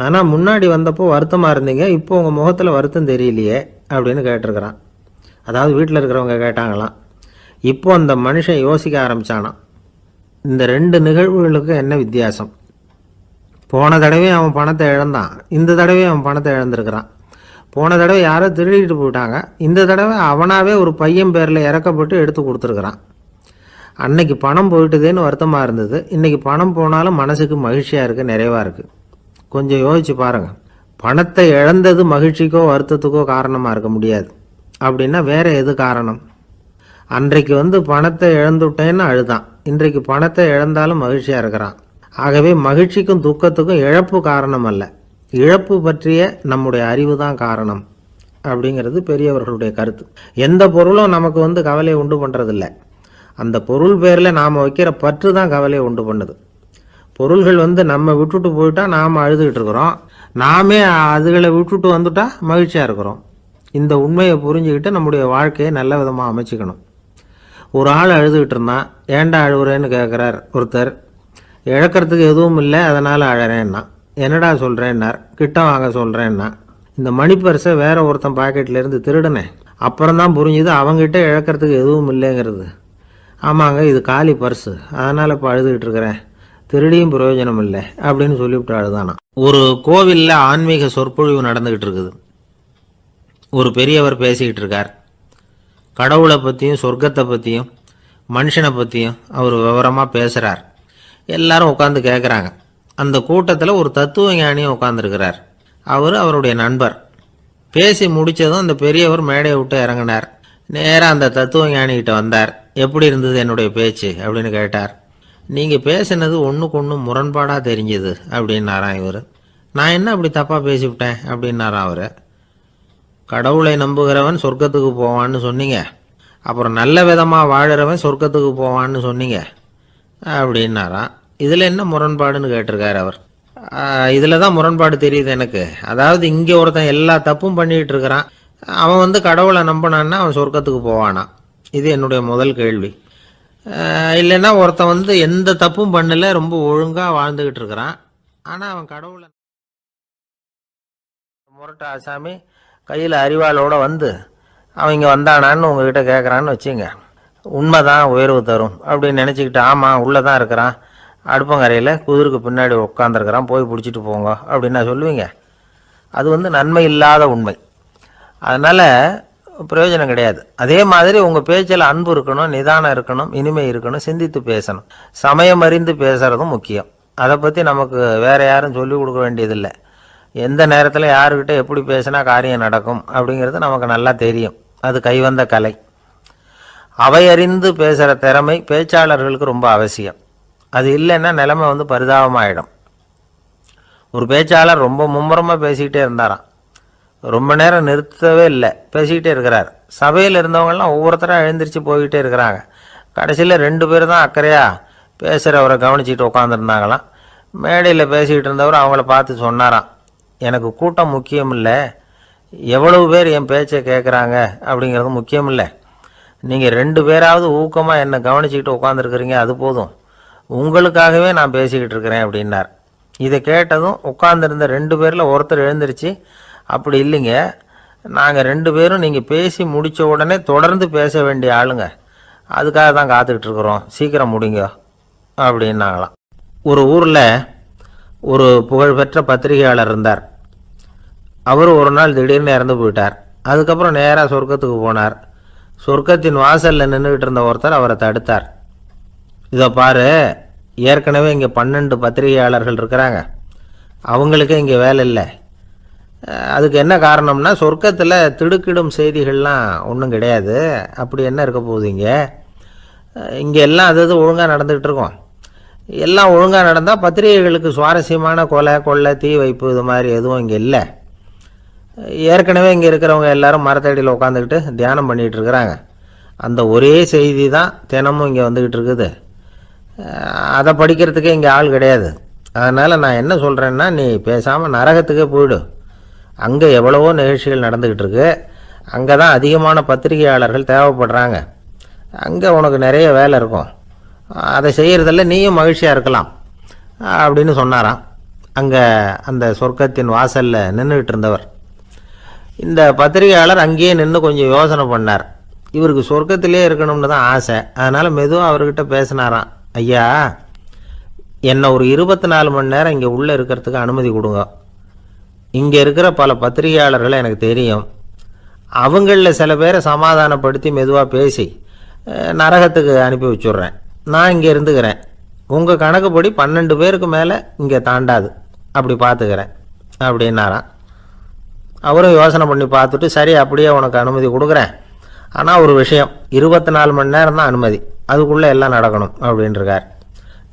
ஆனால் முன்னாடி வந்தப்போ வருத்தமாக இருந்தீங்க, இப்போ உங்கள் முகத்தில் வருத்தம் தெரியலையே அப்படின்னு கேட்டிருக்கிறான். அதாவது வீட்டில் இருக்கிறவங்க கேட்டாங்களாம். இப்போ அந்த மனுஷன் யோசிக்க ஆரம்பித்தானான், இந்த ரெண்டு நிகழ்வுகளுக்கு என்ன வித்தியாசம்? போன தடவை அவன் பணத்தை இழந்தான், இந்த தடவை அவன் பணத்தை இழந்திருக்கிறான். போன தடவை யாரோ திருடிட்டு போயிட்டாங்க, இந்த தடவை அவனாவே ஒரு பையன் பேரில் இறக்கப்பட்டு எடுத்து கொடுத்துருக்குறான். அன்னைக்கு பணம் போயிட்டுதேன்னு வருத்தமாக இருந்தது, இன்றைக்கி பணம் போனாலும் மனசுக்கு மகிழ்ச்சியாக இருக்குது, நிறைவாக இருக்குது. கொஞ்சம் யோசிச்சு பாருங்கள். பணத்தை இழந்தது மகிழ்ச்சிக்கோ வருத்தத்துக்கோ காரணமாக இருக்க முடியாது. அப்படின்னா வேறு எது காரணம்? அன்றைக்கு பணத்தை இழந்துட்டேன்னு அழுதான், இன்றைக்கு பணத்தை இழந்தாலும் மகிழ்ச்சியாக இருக்கிறான். ஆகவே மகிழ்ச்சிக்கும் துக்கத்துக்கும் இழப்பு காரணம் அல்ல, இழப்பு பற்றிய நம்முடைய அறிவு தான் காரணம் அப்படிங்கிறது பெரியவர்களுடைய கருத்து. எந்த பொருளும் நமக்கு கவலையை உண்டு பண்ணுறதில்ல, அந்த பொருள் பேரில் நாம் வைக்கிற பற்று தான் கவலையை உண்டு பண்ணுது. பொருள்கள் நம்ம விட்டுட்டு போயிட்டா நாம் அழுதுகிட்டு இருக்கிறோம், நாமே அதுகளை விட்டுட்டு வந்துட்டா மகிழ்ச்சியாக இருக்கிறோம். இந்த உண்மையை புரிஞ்சுக்கிட்டு நம்முடைய வாழ்க்கையை நல்ல விதமாக அமைச்சிக்கணும். ஒரு ஆள் அழுதுகிட்டு இருந்தான். ஏன்டா அழுகுறேன்னு கேட்குறார் ஒருத்தர். இழக்கிறதுக்கு எதுவும் இல்லை அதனால் அழறேன்னா. என்னடா சொல்கிறேன்னார். கிட்ட வாங்க சொல்கிறேன்னா. இந்த மணி பர்ஸை வேற ஒருத்தன் பாக்கெட்லேருந்து திருடினேன், அப்புறம்தான் புரிஞ்சுது அவங்ககிட்ட இழக்கிறதுக்கு எதுவும் இல்லைங்கிறது. ஆமாங்க இது காலி பர்ஸு, அதனால் இப்போ அழுதுகிட்டு இருக்கிறேன், திருடியும் பிரயோஜனம் இல்லை அப்படின்னு சொல்லிவிட்டு அழுதானா. ஒரு கோவிலில் ஆன்மீக சொற்பொழிவு நடந்துக்கிட்டு இருக்குது. ஒரு பெரியவர் பேசிக்கிட்டு இருக்கார். கடவுளை பற்றியும் சொர்க்கத்தை பற்றியும் மனுஷனை பற்றியும் அவர் விவரமாக பேசுகிறார். எல்லாரும் உட்காந்து கேட்குறாங்க. அந்த கூட்டத்தில் ஒரு தத்துவ ஞானியும் உட்காந்துருக்கிறார். அவருடைய நண்பர். பேசி முடித்ததும் அந்த பெரியவர் மேடையை விட்டு இறங்கினார். நேராக அந்த தத்துவ ஞானிகிட்ட வந்தார். எப்படி இருந்தது என்னுடைய பேச்சு அப்படின்னு கேட்டார். நீங்கள் பேசினது ஒன்றுக்கு ஒன்று முரண்பாடாக தெரிஞ்சுது அப்படின்னாராம் இவர். நான் என்ன அப்படி தப்பாக பேசிவிட்டேன் அப்படின்னாராம் அவர். கடவுளை நம்புகிறவன் சொர்க்கத்துக்கு போவான்னு சொன்னீங்க, அப்புறம் நல்ல விதமாக வாழறவன் சொர்க்கத்துக்கு போவான்னு சொன்னீங்க அப்படின்னாராம். இதில் என்ன முரண்பாடுன்னு கேட்டிருக்கார் அவர். இதில் தான் முரண்பாடு தெரியுது எனக்கு. அதாவது இங்கே ஒருத்தன் எல்லா தப்பும் பண்ணிகிட்டு இருக்கிறான், அவன் கடவுளை நம்பினான்னா அவன் சொர்க்கத்துக்கு போவானா? இது என்னுடைய முதல் கேள்வி. இல்லைன்னா ஒருத்தன் எந்த தப்பும் பண்ணல, ரொம்ப ஒழுங்காக வாழ்ந்துக்கிட்டு இருக்கிறான், ஆனால் அவன் கடவுளை முரட்ட ஆசாமி கையில் அறிவாளோடு அவன் இங்கே வந்தானான்னு உங்ககிட்ட கேட்குறான்னு வச்சுங்க. உண்மைதான் உயர்வு தரும் அப்படின்னு நினச்சிக்கிட்டு ஆமாம் உள்ளே தான் இருக்கிறான், அடுப்பங்கரையில் குதிருக்கு பின்னாடி உட்காந்துருக்கிறான், போய் பிடிச்சிட்டு போங்க அப்படின்னா சொல்லுவீங்க. அது நன்மை இல்லாத உண்மை, அதனால் பிரயோஜனம் கிடையாது. அதே மாதிரி உங்கள் பேச்சில் அன்பு இருக்கணும், நிதானம் இருக்கணும், இனிமை இருக்கணும், சிந்தித்து பேசணும், சமயம் அறிந்து பேசுகிறதும் முக்கியம். அதை பற்றி நமக்கு வேறு யாரும் சொல்லிக் கொடுக்க வேண்டியதில்லை. எந்த நேரத்தில் யாருக்கிட்ட எப்படி பேசினா காரியம் நடக்கும் அப்படிங்கிறது நமக்கு நல்லா தெரியும். அது கைவந்த கலை. அவை அறிந்து பேசுகிற திறமை பேச்சாளர்களுக்கு ரொம்ப அவசியம். அது இல்லைன்னா நிலைமை பரிதாபமாயிடும். ஒரு பேச்சாளர் ரொம்ப மும்முரமாக பேசிக்கிட்டே இருந்தாராம். ரொம்ப நேரம் நிறுத்தவே இல்லை, பேசிக்கிட்டே இருக்கிறார். சபையில் இருந்தவங்கெல்லாம் ஒவ்வொருத்தராக எழுந்திரிச்சு போய்கிட்டே இருக்கிறாங்க. கடைசியில் 2 பேர் தான் அக்கறையாக பேசுகிறவரை கவனிச்சிட்டு உட்காந்துருந்தாங்களாம். மேடையில் பேசிக்கிட்டு இருந்தவர் அவங்கள பார்த்து சொன்னாராம், எனக்கு கூட்டம் முக்கியம் இல்லை, எவ்வளவு பேர் என் பேச்சை கேட்குறாங்க அப்படிங்கிறது முக்கியம் இல்லை, நீங்கள் 2 பேராவது ஊக்கமாக என்னை கவனிச்சிக்கிட்டு உட்காந்துருக்குறீங்க, அது போதும், உங்களுக்காகவே நான் பேசிக்கிட்டு இருக்கிறேன் அப்படின்னார். இதை கேட்டதும் உட்காந்துருந்த 2 பேரில் ஒருத்தர் எழுந்திருச்சு, அப்படி இல்லைங்க, நாங்கள் 2 பேரும் நீங்கள் பேசி முடித்த உடனே தொடர்ந்து பேச வேண்டிய ஆளுங்க, அதுக்காக தான் காத்துக்கிட்டு இருக்கிறோம், சீக்கிரம் முடிங்க அப்படின்னாங்களாம். ஒரு ஊரில் ஒரு புகழ்பெற்ற பத்திரிகையாளர் இருந்தார். அவர் ஒரு நாள் திடீர்னு இறந்து போயிட்டார். அதுக்கப்புறம் நேராக சொர்க்கத்துக்கு போனார். சொர்க்கத்தின் வாசலில் நின்றுக்கிட்டு இருந்த ஒருத்தர் அவரை தடுத்தார். இதை பாரு, ஏற்கனவே இங்கே 12 பத்திரிகையாளர்கள் இருக்கிறாங்க. அவங்களுக்கு இங்கே வேலை இல்லை. அதுக்கு என்ன காரணம்னா, சொர்க்கத்தில் திடுக்கிடும் செய்திகள்லாம் ஒன்றும் கிடையாது. அப்படி என்ன இருக்க போகுது இங்கே? இங்கே எல்லாம் அது ஒழுங்காக நடந்துக்கிட்டு இருக்கோம். எல்லாம் ஒழுங்காக நடந்தால் பத்திரிகைகளுக்கு சுவாரஸ்யமான கொலை கொள்ளை தீ வைப்பு இது மாதிரி எதுவும் இங்கே இல்லை. ஏற்கனவே இங்கே இருக்கிறவங்க எல்லாரும் மரத்தடியில் உட்காந்துக்கிட்டு தியானம் பண்ணிகிட்டு இருக்கிறாங்க. அந்த ஒரே செய்தி தான் தினமும் இங்கே வந்துக்கிட்டு இருக்குது. அதை படிக்கிறதுக்கே இங்கே ஆள் கிடையாது. அதனால் நான் என்ன சொல்கிறேன்னா, நீ பேசாமல் நரகத்துக்கே போயிடு. அங்கே எவ்வளவோ நிகழ்ச்சிகள் நடந்துக்கிட்டு இருக்கு. அங்கே தான் அதிகமான பத்திரிகையாளர்கள் தேவைப்படுறாங்க. அங்கே உனக்கு நிறைய வேலை இருக்கும். அதை செய்கிறதில்ல நீயும் மகிழ்ச்சியாக இருக்கலாம் அப்படின்னு சொன்னாராம். அங்கே அந்த சொர்க்கத்தின் வாசலில் நின்றுக்கிட்டு இருந்தவர். இந்த பத்திரிகையாளர் அங்கேயே நின்று கொஞ்சம் யோசனை பண்ணார். இவருக்கு சொர்க்கத்திலே இருக்கணும்னு தான் ஆசை. அதனால் மெதுவாக அவர்கிட்ட பேசினாராம். ஐயா, என்னை ஒரு 24 மணி நேரம் இங்கே உள்ளே இருக்கிறதுக்கு அனுமதி கொடுங்க. இங்கே இருக்கிற பல பத்திரிகையாளர்களை எனக்கு தெரியும். அவங்களில் சில பேரை சமாதானப்படுத்தி மெதுவாக பேசி நரகத்துக்கு அனுப்பி வச்சுட்றேன். நான் இங்கே இருந்துக்கிறேன். உங்கள் கணக்குப்படி 12 பேருக்கு மேலே இங்கே தாண்டாது. அப்படி பார்த்துக்கிறேன் அப்படின்னாராம். அவரும் யோசனை பண்ணி பார்த்துட்டு, சரி அப்படியே உனக்கு அனுமதி கொடுக்குறேன். ஆனால் ஒரு விஷயம், 24 மணி நேரம் தான் அனுமதி, அதுக்குள்ளே எல்லாம் நடக்கணும் அப்படின்ட்டுருக்கார்.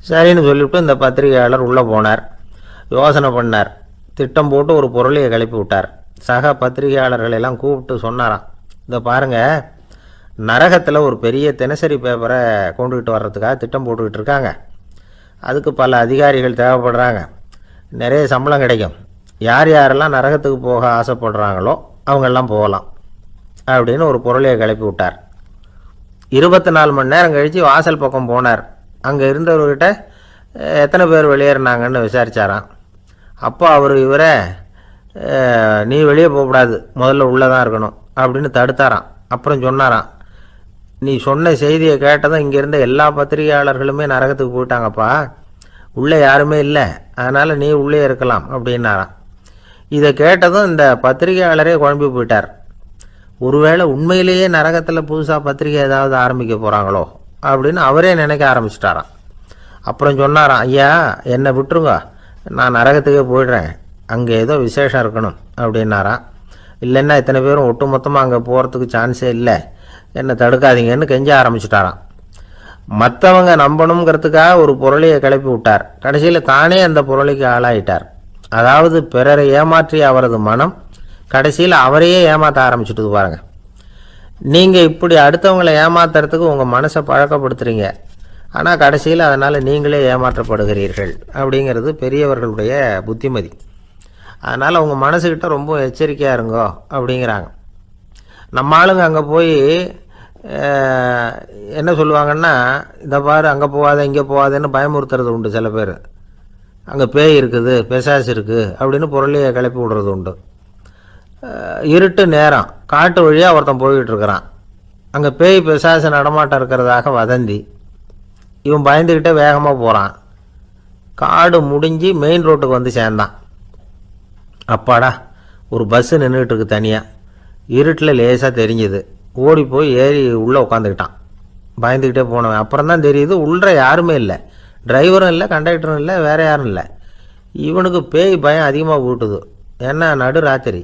சரின்னு சொல்லிவிட்டு இந்த பத்திரிகையாளர் உள்ளே போனார். யோசனை பண்ணார். திட்டம் போட்டு ஒரு பொருளையை கிளப்பி விட்டார். சக பத்திரிகையாளர்களெல்லாம் கூப்பிட்டு சொன்னாராம், இதை பாருங்கள், நரகத்தில் ஒரு பெரிய தினசரி பேப்பரை கொண்டுகிட்டு வர்றதுக்காக திட்டம் போட்டுக்கிட்டு இருக்காங்க. அதுக்கு பல அதிகாரிகள் தேவைப்படுறாங்க. நிறைய சம்பளம் கிடைக்கும். யார் யாரெல்லாம் நரகத்துக்கு போக ஆசைப்படுறாங்களோ அவங்கெல்லாம் போகலாம் அப்படின்னு ஒரு பொருளையை கிளப்பி விட்டார். 24 மணி நேரம் கழித்து வாசல் பக்கம் போனார். அங்கே இருந்தவர்கிட்ட எத்தனை பேர் வெளியேறினாங்கன்னு விசாரித்தாராம். அப்போ அவர் இவரை, நீ வெளியே போகக்கூடாது, முதல்ல உள்ளே தான் இருக்கணும் அப்படின்னு தடுத்தாராம். அப்புறம் சொன்னாராம், நீ சொன்ன செய்தியை கேட்டதும் இங்கே இருந்த எல்லா பத்திரிகையாளர்களுமே நரகத்துக்கு போயிட்டாங்கப்பா, உள்ளே யாருமே இல்லை, அதனால் நீ உள்ளே இருக்கலாம் அப்படின்னாராம். இதை கேட்டதும் இந்த பத்திரிகையாளரே குழம்பி போயிட்டார். ஒருவேளை உண்மையிலேயே நரகத்தில் புதுசாக பத்திரிகை ஏதாவது ஆரம்பிக்க போகிறாங்களோ அப்படின்னு அவரே நினைக்க ஆரம்பிச்சிட்டாராம். அப்புறம் சொன்னாராம், ஐயா என்னை விட்டுருங்க, நான் நரகத்துக்கே போயிடுறேன், அங்கே ஏதோ விசேஷம் இருக்கணும் அப்படின்னாராம். இல்லைன்னா இத்தனை பேரும் ஒட்டு மொத்தமாக அங்கே போகிறதுக்கு சான்ஸே இல்லை, என்னை தடுக்காதீங்கன்னு கெஞ்ச ஆரம்பிச்சிட்டாராம். மற்றவங்க நம்பணுங்கிறதுக்காக ஒரு பொருளையை கிளப்பி விட்டார். கடைசியில் தானே அந்த பொருளைக்கு ஆளாயிட்டார். அதாவது பிறரை ஏமாற்றிய அவரது மனம் கடைசியில் அவரையே ஏமாற்ற ஆரம்பிச்சுட்டு பாருங்க. நீங்கள் இப்படி அடுத்தவங்களை ஏமாத்துறதுக்கு உங்கள் மனசை பழக்கப்படுத்துறீங்க, ஆனால் கடைசியில் அதனால் நீங்களே ஏமாற்றப்படுகிறீர்கள் அப்படிங்கிறது பெரியவர்களுடைய புத்திமதி. அதனால் உங்கள் மனசுக்கிட்ட ரொம்ப எச்சரிக்கையாக இருங்கோ அப்படிங்கிறாங்க. நம்ம ஆளுங்க அங்கே போய் என்ன சொல்லுவாங்கன்னா, இதை பாரு அங்கே போகாத இங்கே போகாதேன்னு பயமுறுத்துறது உண்டு. சில பேர் அங்கே பேய் இருக்குது, பிசாசு இருக்குது அப்படின்னு பொருளையை கிளப்பி விடுறது உண்டு. இருட்டு நேரம் காட்டு வழியாக ஒருத்தன் போய்கிட்டு இருக்கிறான். அங்கே பேய் பிசாசு நடமாட்டம் இருக்கிறதாக வதந்தி. இவன் பயந்துக்கிட்டே வேகமாக போகிறான். காடு முடிஞ்சு மெயின் ரோட்டுக்கு வந்து சேர்ந்தான். அப்பாடா, ஒரு பஸ்ஸு நின்றுக்கிட்டு இருக்கு தனியாக. இருட்டில் லேசாக தெரிஞ்சுது. ஓடி போய் ஏறி உள்ளே உட்காந்துக்கிட்டான். பயந்துக்கிட்டே போனவன் அப்புறம் தான் தெரியுது உள்ளே யாருமே இல்லை, டிரைவரும் இல்லை, கண்டக்டரும் இல்லை, வேறு யாரும் இல்லை. இவனுக்கு பேய் பயம் அதிகமாக போட்டுது. ஏன்னா நடு ராத்திரி.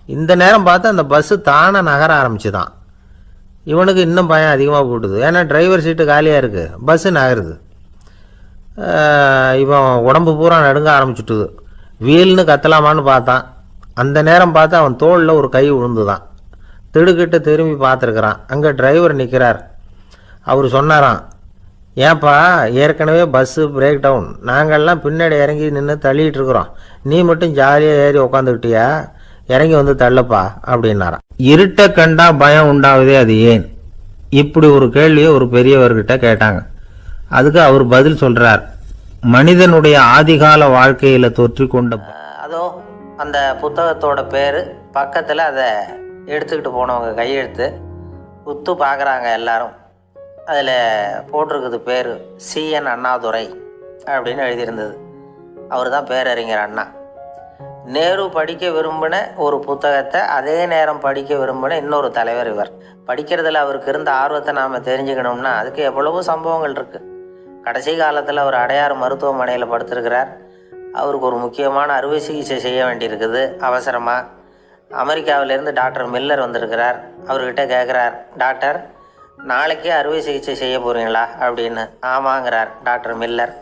இந்த நேரம் பார்த்து அந்த பஸ்ஸு தானே நகர ஆரம்பிச்சுதான். இவனுக்கு இன்னும் பயம் அதிகமாக போட்டுது. ஏன்னா டிரைவர் சீட்டு காலியாக இருக்குது, பஸ்ஸு நகருது. இவன் உடம்பு பூரா நடுங்க ஆரம்பிச்சுட்டுது. வீல்னு கத்தலாமான்னு பார்த்தான். அந்த நேரம் பார்த்து அவன் தோளில் ஒரு கை விழுந்துதான். திடுக்கிட்டு திரும்பி பார்த்துருக்குறான். அங்கே டிரைவர் நிற்கிறார். அவர் சொன்னாராம், ஏன்பா ஏற்கனவே பஸ்ஸு பிரேக் டவுன், நாங்கள்லாம் பின்னாடி இறங்கி நின்று தள்ளிகிட்டு இருக்கிறோம், நீ மட்டும் ஜாலியாக ஏறி உக்காந்துக்கிட்டியா, இறங்கி வந்து தள்ளப்பா அப்படின்னாராம். இருட்டை கண்டா பயம் உண்டாகுதே, அது ஏன்? இப்படி ஒரு கேள்வியை ஒரு பெரியவர்கிட்ட கேட்டாங்க. அதுக்கு அவர் பதில் சொல்கிறார், மனிதனுடைய ஆதிகால வாழ்க்கையில் தொற்றிக்கொண்ட அதோ அந்த புத்தகத்தோட பேர் பக்கத்தில் அதை எடுத்துக்கிட்டு போனவங்க கையெழுத்து உத்து பார்க்குறாங்க எல்லாரும். அதில் போட்டிருக்குது பேர் CN அண்ணாதுரை அப்படின்னு எழுதியிருந்தது. அவர் தான் பேரறிஞர் அண்ணா. நேரு படிக்க விரும்பின ஒரு புத்தகத்தை அதே நேரம் படிக்க விரும்பின இன்னொரு தலைவர் இவர். படிக்கிறதுல அவருக்கு இருந்த ஆர்வத்தை நாம் தெரிஞ்சுக்கணும்னா அதுக்கு எவ்வளவோ சம்பவங்கள் இருக்குது. கடைசி காலத்தில் அவர் அடையாறு மருத்துவமனையில் படுத்திருக்கிறார். அவருக்கு ஒரு முக்கியமான அறுவை சிகிச்சை செய்ய வேண்டியிருக்குது அவசரமாக. அமெரிக்காவிலேருந்து டாக்டர் மில்லர் வந்திருக்கிறார். அவர்கிட்ட கேட்குறார், டாக்டர் நாளைக்கே அறுவை சிகிச்சை செய்ய போகிறீங்களா அப்படின்னு. ஆமாங்கிறார் டாக்டர் மில்லர்.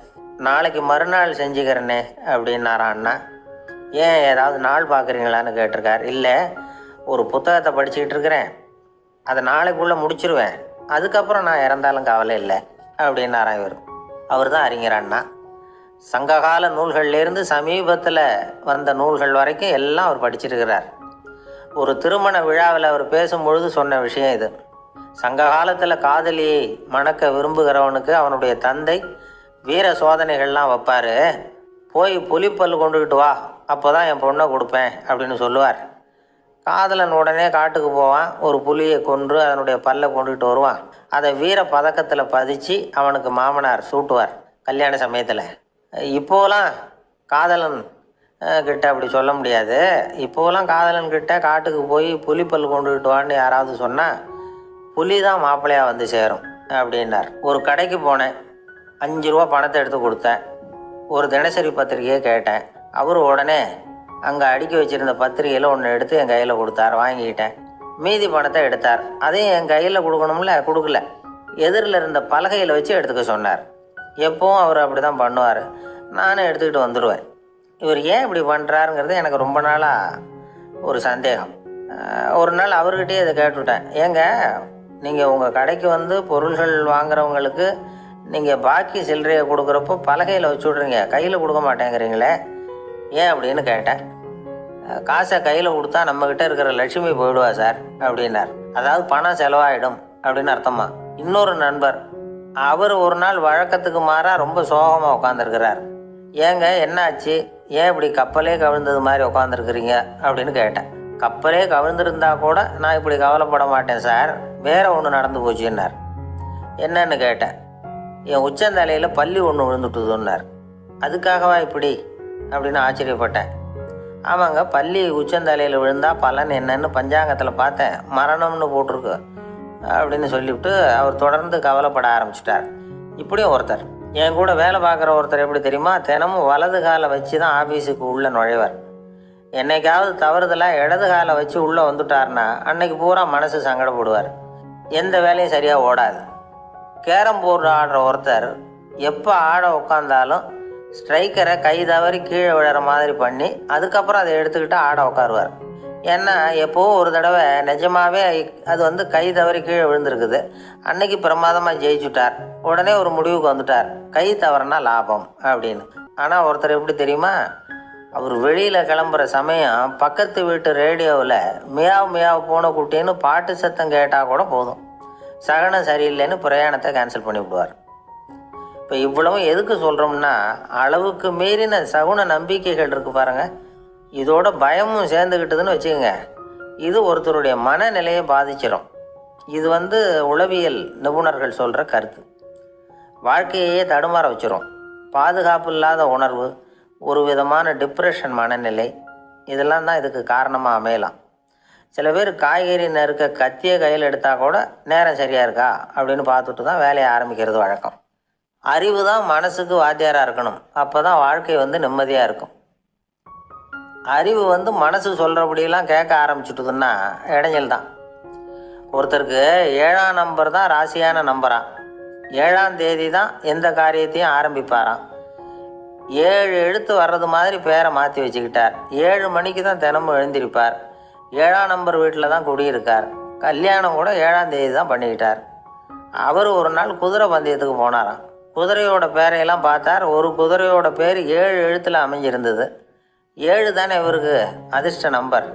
நாளைக்கு மறுநாள் செஞ்சுக்கிறேனே அப்படின்னாரான் அண்ணா. ஏன் ஏதாவது நாள் பார்க்குறீங்களான்னு கேட்டிருக்கார். இல்லை, ஒரு புத்தகத்தை படிச்சுக்கிட்டு இருக்கிறேன், அதை நாளைக்குள்ளே முடிச்சிருவேன், அதுக்கப்புறம் நான் இறந்தாலும் கவலை இல்லை அப்படின்னாரான் இவர். அவர் தான் அறிஞர் அண்ணா. சங்ககால நூல்கள்லேருந்து சமீபத்தில் வந்த நூல்கள் வரைக்கும் எல்லாம் அவர் படிச்சிருக்கிறார். ஒரு திருமண விழாவில் அவர் பேசும்பொழுது சொன்ன விஷயம் இது. சங்க காலத்தில் காதலியை மணக்க விரும்புகிறவனுக்கு அவனுடைய தந்தை வீர சோதனைகள்லாம் வைப்பார். போய் புலிப்பல் கொண்டுக்கிட்டு வா, அப்போ தான் என் பொண்ணை கொடுப்பேன் அப்படின்னு சொல்லுவார். காதலன் உடனே காட்டுக்கு போவான், ஒரு புலியை கொன்று அதனுடைய பல்லை கொண்டுக்கிட்டு வருவான். அதை வீர பதக்கத்தில் பதிச்சு அவனுக்கு மாமனார் சூட்டுவார் கல்யாண சமயத்தில். இப்போலாம் காதலன் கிட்ட அப்படி சொல்ல முடியாது. இப்போலாம் காதலன் கிட்ட காட்டுக்கு போய் புலிப்பல் கொண்டுக்கிட்டு வான்னு யாராவது சொன்னால் புலி தான் மாப்பிள்ளையாக வந்து சேரும் அப்படின்னார். ஒரு கடைக்கு போனேன், 5 ரூபா பணத்தை எடுத்து கொடுத்தேன். ஒரு தினசரி பத்திரிகையை கேட்டேன். அவர் உடனே அங்கே அடுக்கி வச்சுருந்த பத்திரிகையில் ஒன்று எடுத்து என் கையில் கொடுத்தார். வாங்கிக்கிட்டேன். மீதி பணத்தை எடுத்தார். அதையும் என் கையில் கொடுக்கணும்ல, கொடுக்கல. எதிரில் இருந்த பலகையில் வச்சு எடுத்துக்க சொன்னார். எப்போவும் அவர் அப்படி தான் பண்ணுவார். நானும் எடுத்துக்கிட்டு வந்துடுவேன். இவர் ஏன் இப்படி பண்ணுறாருங்கிறது எனக்கு ரொம்ப நாளாக ஒரு சந்தேகம். ஒரு நாள் அவர்கிட்டயே இதை கேட்டுவிட்டேன். ஏங்க, நீங்கள் உங்கள் கடைக்கு வந்து பொருள்கள் வாங்குறவங்களுக்கு நீங்கள் பாக்கி சில்லறையை கொடுக்குறப்போ பலகையில் வச்சு விட்றீங்க, கையில் கொடுக்க மாட்டேங்கிறீங்களே, ஏன் அப்படின்னு கேட்டேன். காசை கையில் கொடுத்தா நம்மக்கிட்ட இருக்கிற லட்சுமி போயிடுவா சார் அப்படின்னார். அதாவது பணம் செலவாயிடும் அப்படின்னு அர்த்தமா. இன்னொரு நண்பர், அவர் ஒரு நாள் வழக்கத்துக்கு மாறாக ரொம்ப சோகமாக உட்காந்துருக்கிறார். ஏங்க என்னாச்சு, ஏன் இப்படி கப்பலே கவிழ்ந்தது மாதிரி உட்காந்துருக்குறீங்க அப்படின்னு கேட்டேன். கப்பலே கவிழ்ந்திருந்தா கூட நான் இப்படி கவலைப்பட மாட்டேன் சார், வேற ஒன்று நடந்து போச்சுன்னார். என்னன்னு கேட்டேன். என் உச்சந்தலையில் பல்லி ஒன்று விழுந்துட்டுதுன்னார். அதுக்காகவா இப்படி அப்படின்னு ஆச்சரியப்பட்டேன். ஆமாங்க, பல்லி உச்சந்தலையில் விழுந்தா பலன் என்னன்னு பஞ்சாங்கத்தில் பார்த்தேன், மரணம்னு போட்டிருக்கு அப்படின்னு சொல்லிவிட்டு அவர் தொடர்ந்து கவலைப்பட ஆரம்பிச்சிட்டார். இப்படியும் ஒருத்தர், என் கூட வேலை பார்க்குற ஒருத்தர் எப்படி தெரியுமா, தினமும் வலது காலை வச்சு தான் ஆஃபீஸுக்கு உள்ளே நுழைவார். என்னைக்காவது தவறுதலாக இடது காலை வச்சு உள்ளே வந்துட்டார்னா அன்னைக்கு பூரா மனசு சங்கடப்படுவார். எந்த வேலையும் சரியாக ஓடாது. கேரம் போர்டு ஆடுற ஒருத்தர் எப்போ ஆட உட்காந்தாலும் ஸ்ட்ரைக்கரை கை தவறி கீழே விழுற மாதிரி பண்ணி அதுக்கப்புறம் அதை எடுத்துக்கிட்டு ஆட உட்காருவார். ஏன்னா எப்போவும் ஒரு தடவை நிஜமாகவே அது கை தவறி கீழே விழுந்திருக்குது. அன்னைக்கு பிரமாதமாக ஜெயிச்சுட்டார். உடனே ஒரு முடிவுக்கு வந்துட்டார், கை தவறுனா லாபம் அப்படின்னு. ஆனால் ஒருத்தர் எப்படி தெரியுமா, அவர் வெளியில் கிளம்புற சமயம் பக்கத்து வீட்டு ரேடியோவில் மியாவ் மியாவ் பூனை குட்டின்னு பாட்டு சத்தம் கேட்டால் கூட போதும், சகனம் சரியில்லைன்னு பிரயாணத்தை கேன்சல் பண்ணி விடுவார். இப்போ இவ்வளவும் எதுக்கு சொல்கிறோம்னா, அளவுக்கு மீறின சகுன நம்பிக்கைகள் இருக்குது பாருங்கள், இதோட பயமும் சேர்ந்துக்கிட்டதுன்னு வச்சுக்கோங்க, இது ஒருத்தருடைய மனநிலையை பாதிச்சிடும். இது உளவியல் நிபுணர்கள் சொல்கிற கருத்து. வாழ்க்கையே தடுமாற வச்சிரும். பாதுகாப்பு இல்லாத உணர்வு, ஒரு விதமான டிப்ரெஷன் மனநிலை, இதெல்லாம் தான் இதுக்கு காரணமாக அமையலாம். சில பேர் காய்கறி நறுக்க கத்தியை கையில் எடுத்தால் கூட நேரம் சரியாக இருக்கா அப்படின்னு பார்த்துட்டு தான் வேலையை ஆரம்பிக்கிறது வழக்கம். அறிவு தான் மனசுக்கு வாத்தியாராக இருக்கணும், அப்போ தான் வாழ்க்கை நிம்மதியாக இருக்கும். அறிவு மனசு சொல்கிறபடியெல்லாம் கேட்க ஆரம்பிச்சுட்டுதுன்னா இடைஞ்சல் தான். ஒருத்தருக்கு 7ஆம் நம்பர் தான் ராசியான நம்பராம். 7ஆம் தேதி தான் எந்த காரியத்தையும் ஆரம்பிப்பாராம். 7 எழுத்து வர்றது மாதிரி பேரை மாற்றி வச்சுக்கிட்டார். 7 மணிக்கு தான் தினமும் எழுந்திருப்பார். 7ஆம் நம்பர் வீட்டில் தான் குடியிருக்கார். கல்யாணம் கூட 7ஆம் தேதி தான் பண்ணிக்கிட்டார். அவர் ஒரு நாள் குதிரை பந்தயத்துக்கு போனாராம். குதிரையோட பேரையெல்லாம் பார்த்தார். ஒரு குதிரையோட பேர் 7 எழுத்தில் அமைஞ்சிருந்தது. 7 தானே இவருக்கு அதிர்ஷ்ட நம்பர்.